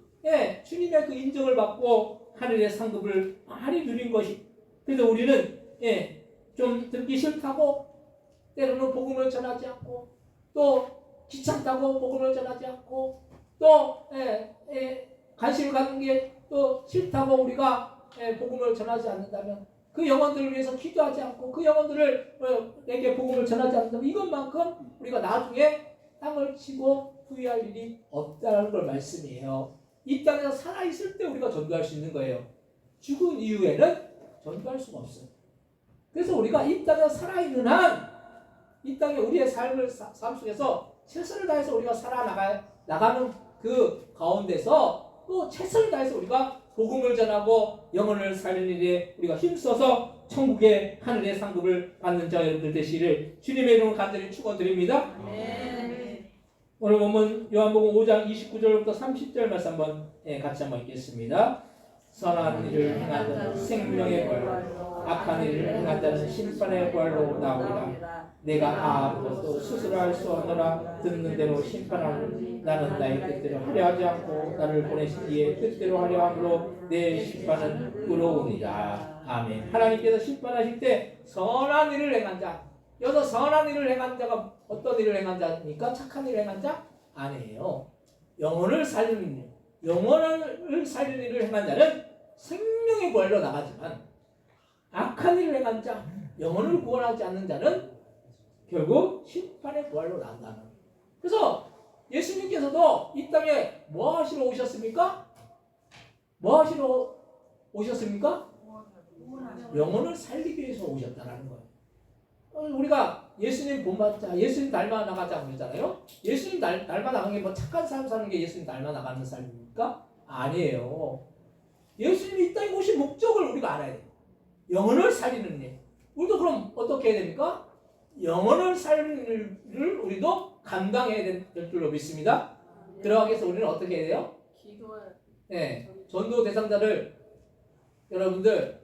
Speaker 3: 주님의 그 인정을 받고 하늘의 상급을 많이 누린 것이. 그래서 우리는 좀 듣기 싫다고 때로는 복음을 전하지 않고 또 귀찮다고 복음을 전하지 않고 또 관심을 갖는 게 또 싫다고 우리가 복음을 전하지 않는다면 그 영혼들을 위해서 기도하지 않고 그 영혼들을 내게 복음을 전하지 않는다면 이것만큼 우리가 나중에 땅을 치고 후회할 일이 없다는 걸 말씀이에요. 이 땅에서 살아있을 때 우리가 전도할 수 있는 거예요. 죽은 이후에는 전도할 수가 없어요. 그래서 우리가 이 땅에 살아있는 한 이 땅에 우리의 삶 속에서 최선을 다해서 우리가 살아나가는 그 가운데서 또 최선을 다해서 우리가 복음을 전하고 영혼을 살리는 일에 우리가 힘써서 천국의 하늘의 상급을 받는 자 여러분들 되시기를 주님의 이름으로 간절히 축원드립니다. 오늘 보면 요한복음 5장 29절부터 30절 말씀 한번 같이 한번 읽겠습니다. 선한 일을 행한 자는 생명의 부활로 악한 일을 행한 자는 심판의 부활로 나오리라. 내가 아무것도 스스로 할 수 없노라. 듣는 대로 심판하노니 나는 나의 뜻대로 하려 하지 않고 나를 보내신 이의 뜻대로 하려 함으로 내 심판은 의로우니라. 아멘. 하나님께서 심판하실 때 선한 일을 행한 자, 여기서 선한 일을 행한 자가 어떤 일을 행한 자입니까? 착한 일을 행한 자? 아니에요. 영혼을 살리는 일. 영혼을 살리는 일을 행한 자는 생명의 부활로 나가지만 악한 일을 행한 자, 영혼을 구원하지 않는 자는 결국 심판의 부활로 나간다는 거예요. 그래서 예수님께서도 이 땅에 뭐 하시러 오셨습니까? 뭐 하시러 오셨습니까? 영혼을 살리기 위해서 오셨다는 거예요. 우리가 예수님 본받자, 예수님 닮아 나가자 그러잖아요. 예수님 닮아 나가는 게 뭐 착한 삶 사는 게 예수님 닮아 나가는 삶입니까? 아니에요. 예수님이 이 땅에 오신 목적을 우리가 알아야 돼요. 영혼을 살리는 일. 우리도 그럼 어떻게 해야 됩니까? 영혼을 살리는 일을 우리도 감당해야 될 줄로 믿습니다. 들어가기 위해서 우리는 어떻게 해야 돼요? 전도 대상자를 여러분들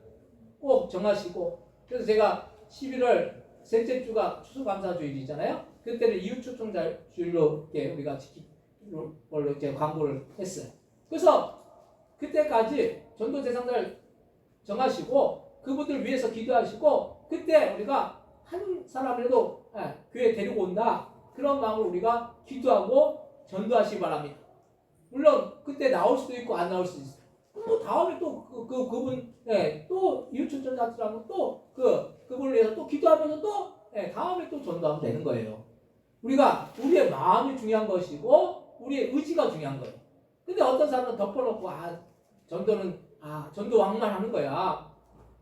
Speaker 3: 꼭 정하시고, 그래서 제가 11월 셋째 주가 추수감사주일이잖아요. 그때는 이웃 초청자율로 이렇게 우리가 지키는 걸로 이제 광고를 했어요. 그래서 그때까지 전도 대상자를 정하시고 그분들 위해서 기도하시고 그때 우리가 한 사람이라도 교회 데리고 온다 그런 마음으로 우리가 기도하고 전도하시기 바랍니다. 물론 그때 나올 수도 있고 안 나올 수도 있어요. 뭐 다음에 또 그분 또 이웃초청자들하고 또 그분을 위해서 또 기도하면서 또 다음에 또 전도하면 되는 거예요. 우리가 우리의 마음이 중요한 것이고 우리의 의지가 중요한 거예요. 근데 어떤 사람은 덮어놓고 전도는 전도 왕만 하는 거야.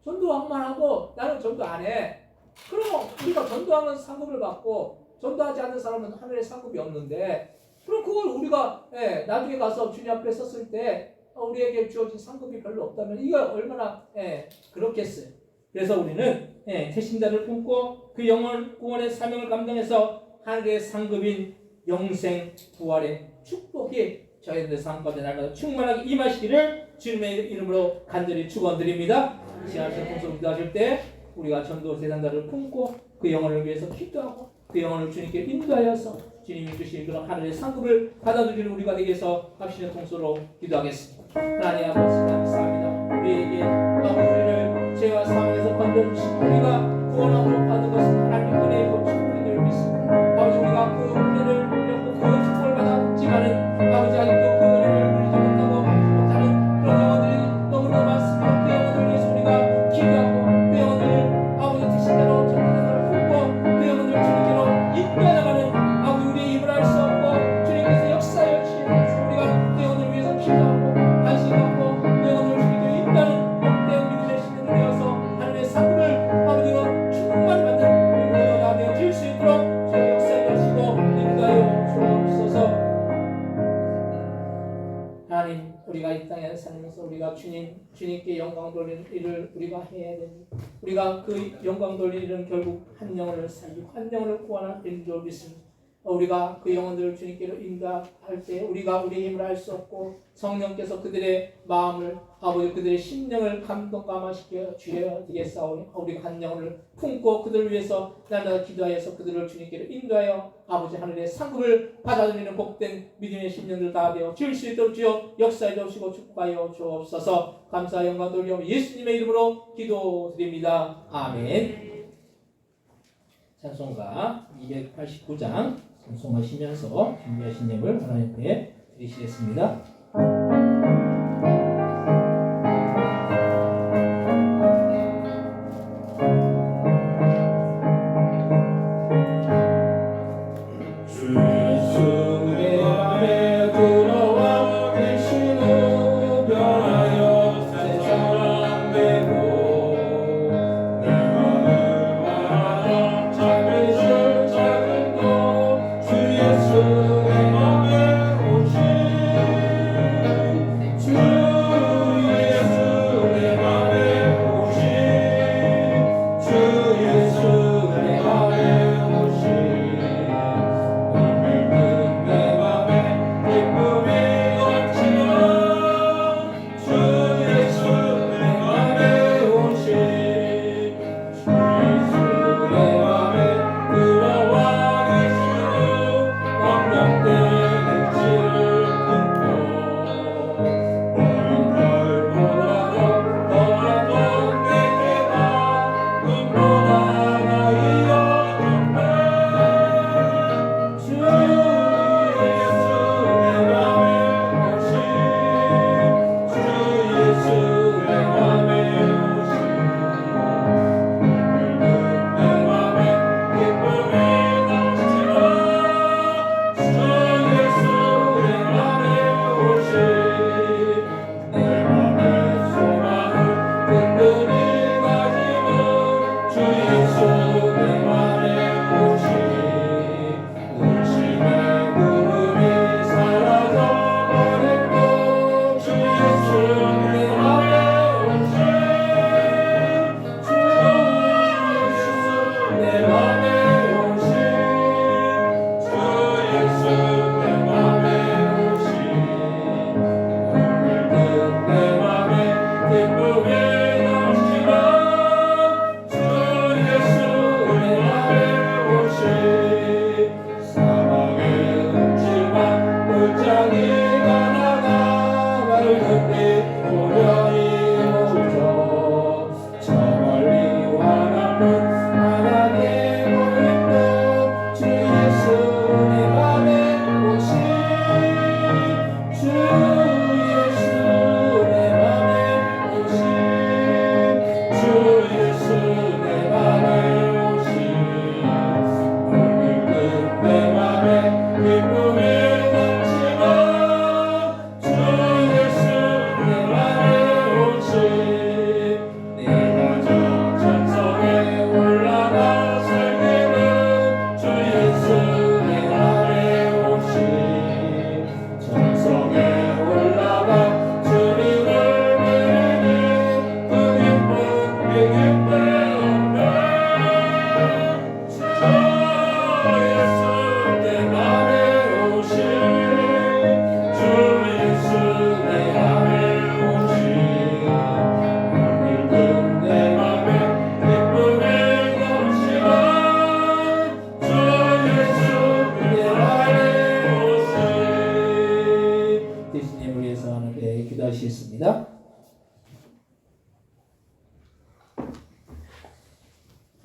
Speaker 3: 전도 왕만 하고 나는 전도 안 해. 그럼 우리가 전도하면 상급을 받고 전도하지 않는 사람은 하늘에 상급이 없는데 그럼 그걸 우리가 나중에 가서 주님 앞에 섰을 때 우리에게 주어진 상급이 별로 없다면 이거 얼마나 그렇겠어요. 그래서 우리는 태신자를 품고 그 영혼 구원의 사명을 감당해서 하늘의 상급인 영생 부활의 축복이 저희들의 삶 가운데 날마다 충만하게 임하시기를 주님의 이름으로 간절히 축원드립니다. 지하철 통솔 기도하실 때 우리가 전도 대상자를 품고 그 영혼을 위해서 기도하고 그 영혼을 주님께 인도하여서 주님이 주신 그런 하늘의 상급을 받아들이는 우리가 되기 위해서 합심의 통솔로 기도하겠습니다. 하나님 아버지 감사합니다. 우리에게 우리를 죄와 사망에서 건져주시고 우리가 구원함으로 받은 것은 하나님의 은혜의 축복인 줄 믿습니다. 아버지 우리가 그 은혜를 누렸고 그 축복을 받았지만은 아버지 아직도 그 은혜를 누리지 못하고 못하는 그런 영혼들이 너무나 많습니다. 그 영혼들을 위해서 우리가 기도하고 그 영혼들을 아버지 택신자로 전도자로 품고 그 영혼들을 주님께로 인도해나가는 아버지 우리의 힘을 알 수 없고 주님께서 역사하여 주시면서 우리가 그 영혼들을 위해서 기도하고 관심 갖고 그 영혼들을 주님께로 인도하는 복된 믿음의 신령이 되어서 하나님의 상급을 아버지로 충만히 받는 우리가 되어 줄 수 있도록 주의 역사해 주시고 인도하여 주옵소서. 하나님 우리가 이 땅에 살면서 우리가 주님께 영광 돌리는 일을 우리가 해야 됩니다. 우리가 그 영광 돌리는 일은 결국 한 영혼을 살리고 한 영혼을 구원할 일인 줄 믿습니다. 우리가 그 영혼들을 주님께로 인도할 때 우리가 우리의 힘을 알 수 없고 성령께서 그들의 마음을 아버지 그들의 심령을 감동감화시켜 주셔야 되겠사오니 우리가 한 영혼을 품고 그들을 위해서 날마다 기도하여서 그들을 주님께로 인도하여 아버지 하늘의 상급을 받아들이는 복된 믿음의 심령들 다 되어 줄 수 있도록 주여 역사해 주시고 축복하여 주옵소서. 감사 영광 돌려 예수님의 이름으로 기도드립니다. 아멘. 찬송가 289장 찬송하시면서 준비하신 예물 하나님께 드리시겠습니다.
Speaker 2: 주 예수의 맘에 오신
Speaker 3: 하겠습니다.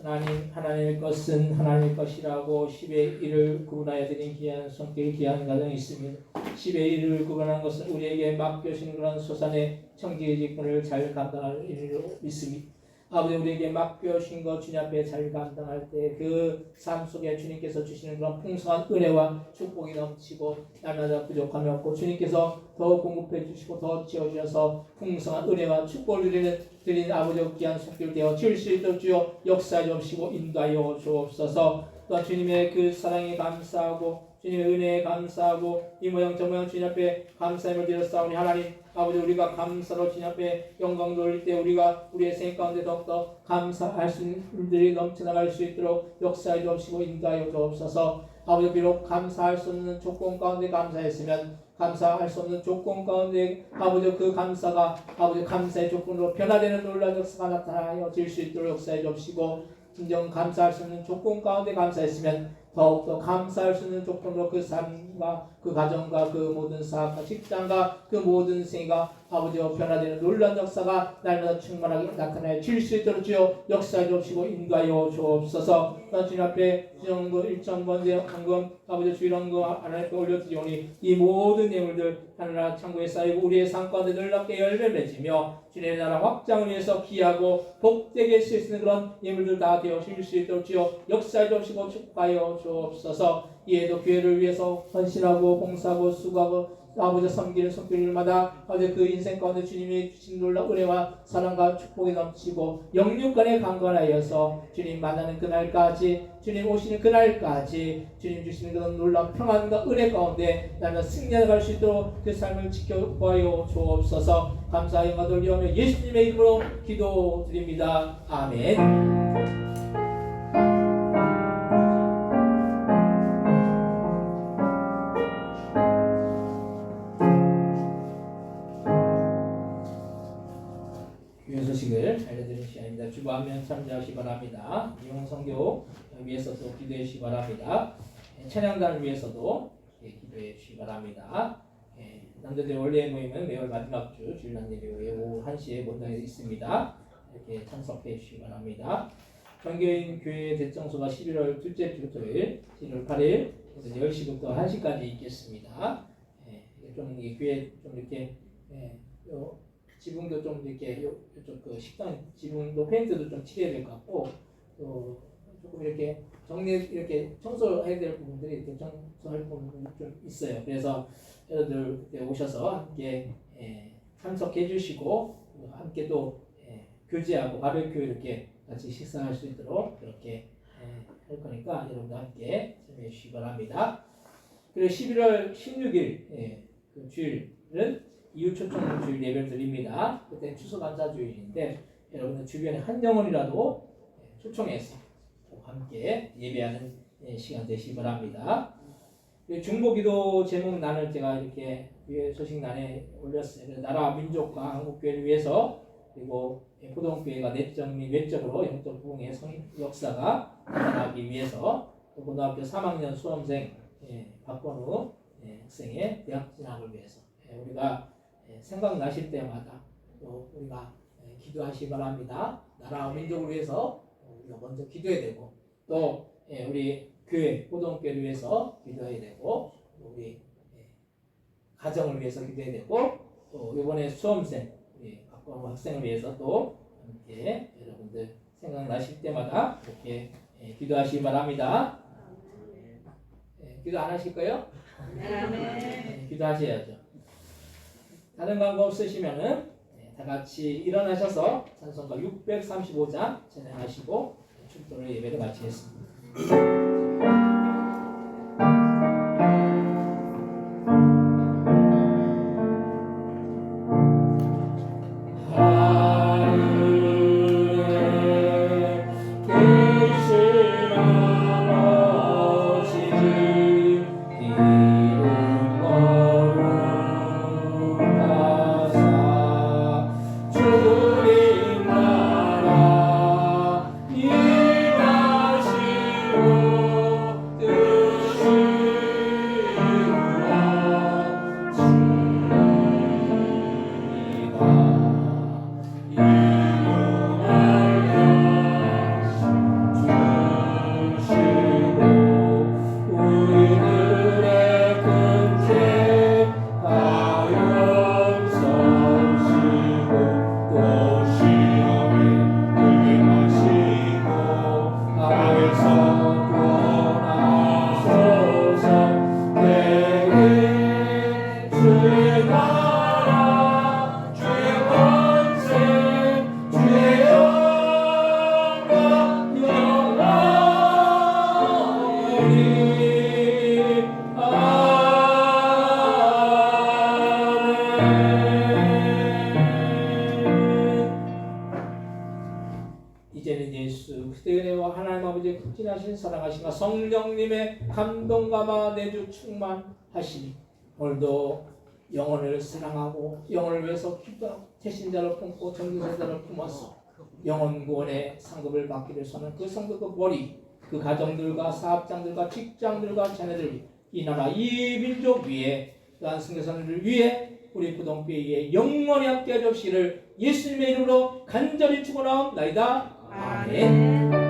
Speaker 3: 하나님의 것은 하나님의 것이라고 10의 1을 구분하여 드린 귀한 손길 귀한 가정이 있습니다. 10의 1을 구분한 것은 우리에게 맡겨주신 그런 소산의 청지의 직분을 잘 감당할 일로 믿습니다. 아버지 우리에게 맡겨주신 것 주님 앞에 잘 감당할 때 그 삶 속에 주님께서 주시는 그런 풍성한 은혜와 축복이 넘치고 날마다 부족함이 없고 주님께서 더 공급해 주시고 더 채워주셔서 풍성한 은혜와 축복을 드리는 아버지의 귀한 손길 되어 줄 수 있도록 주여 역사해 주시고 인도하여 주옵소서. 또한 주님의 그 사랑에 감사하고 주님의 은혜에 감사하고 이 모양 저 모양 주님 앞에 감사함을 드렸사오니 하나님 아버지 우리가 감사로 주님 앞에 영광 돌릴 때 우리가 우리의 생각 가운데 더욱더 감사할 수 있는 일들이 넘쳐나갈 수 있도록 역사해 주옵시고 인도하여 주옵소서. 아버지 비록 감사할 수 없는 조건 가운데 감사했으면 감사할 수 없는 조건 가운데 아버지 그 감사가 아버지 감사의 조건으로 변화되는 놀라운 역사가 나타나여 질 수 있도록 역사해 주옵시고 진정 감사할 수 없는 조건 가운데 감사했으면 더욱더 감사할 수 있는 조건으로 그 삶과 그 가정과 그 모든 사업과 직장과 그 모든 생애가 아버지와 변화되는 놀라운 역사가 날마다 충만하게 나타나여 질 수 있도록 주여 역사해 주옵시고 인도하여 주옵소서. 주님 앞에 주정부 일정번제 헌금 아버지 주일헌금 하나님께 올려드리오니 이 모든 예물들 하늘나라 창고에 쌓이고 우리의 삶 가운데 놀랍게 열매를 맺으며 주님의 나라 확장을 위해서 기하고 복되게 쓸 수 있는 그런 예물들 다 되어질 수 있도록 주여 역사해 주옵시고 축복하여 주옵소서. 이에도 교회를 위해서 헌신하고 봉사하고 수고하고 아버지 섬기는 손길마다 아버지 그 인생 가운데 주님이 주신 놀라운 은혜와 사랑과 축복이 넘치고 영육간에 강건하여서 주님 만나는 그날까지 주님 오시는 그날까지 주님 주시는 그런 놀라운 평안과 은혜 가운데 날마다 승리해갈 수 있도록 그 삶을 지켜보아요 주옵소서. 감사의 영광 돌리오며 예수님의 이름으로 기도드립니다. 아멘. 소식을 알려드리는 시간입니다. 주보 한명 참여하시기 바랍니다. 이용 성교 위해서도 기도해 주시기 바랍니다. 찬양단을 위해서도 기도해 주시기 바랍니다. 남자들 원래 모임은 매월 마지막 주 주일날 예배 오후 1시에 본당에 있습니다. 이렇게 참석해 주시기 바랍니다. 정교인 교회 대청소가 11월 둘째 주 토요일 11월 8일 10시부터 1시까지 있겠습니다. 좀 이 교회 좀 이렇게 지붕도 좀 이렇게 이쪽 그 식당 지붕도 페인트도 좀 칠해야 될 것 같고 또 조금 이렇게 이렇게 청소해야 될 부분들이 이렇게 청소할 부분이 좀 있어요. 그래서 여러분들 그때 오셔서 함께 참석해 주시고 함께 또 교제하고 바베큐 이렇게 같이 식사할 수 있도록 그렇게 할 거니까 여러분들 함께 참여해 주시기 바랍니다. 그리고 11월 16일 그 주일은 이웃 초청 주일 예배를 드립니다. 그때 추수감사 주일인데 여러분들 주변에 한 영혼이라도 초청해서 함께 예배하는 시간 되시기 바랍니다. 중보기도 제목란을 제가 이렇게 위에 소식란에 올렸어요. 나라 민족과 한국교회를 위해서 그리고 포동교회가 내적 및 외적으로 영적 부흥의 역사가 나타나기 위해서 고등학교 3학년 수험생 박건우 학생의 대학 진학을 위해서 우리가 생각나실 때마다 또 우리가 기도하시기 바랍니다. 나라와 민족을 위해서 우리가 먼저 기도해야 되고 또 우리 교회, 고등교회를 위해서 기도해야 되고 우리 가정을 위해서 기도해야 되고 또 이번에 수험생 우리 박건우 학생을 위해서 또 함께 여러분들 생각나실 때마다 이렇게 기도하시기 바랍니다. 기도 안 하실 거예요? 기도하셔야죠. 다른 광고 없으시면은 다 같이 일어나셔서 찬송가 635장 진행하시고 축도를 예배를 마치겠습니다.
Speaker 2: 주님 나라 임하시오
Speaker 3: 성령님의 감동감화 내주 충만하시니 오늘도 영혼을 사랑하고 영혼을 위해서 기도하고 태신자를 품고 전도자를 품어서 영혼 구원의 상급을 받기를 소원하는 그 성도 그 머리 그 가정들과 사업장들과 직장들과 자녀들 이 나라 이 민족 위에 또한 선교사님들 위해 우리 부동교회에 영원히 함께 해주시기를 예수님의 이름으로 간절히 축원하옵나이다. 아멘.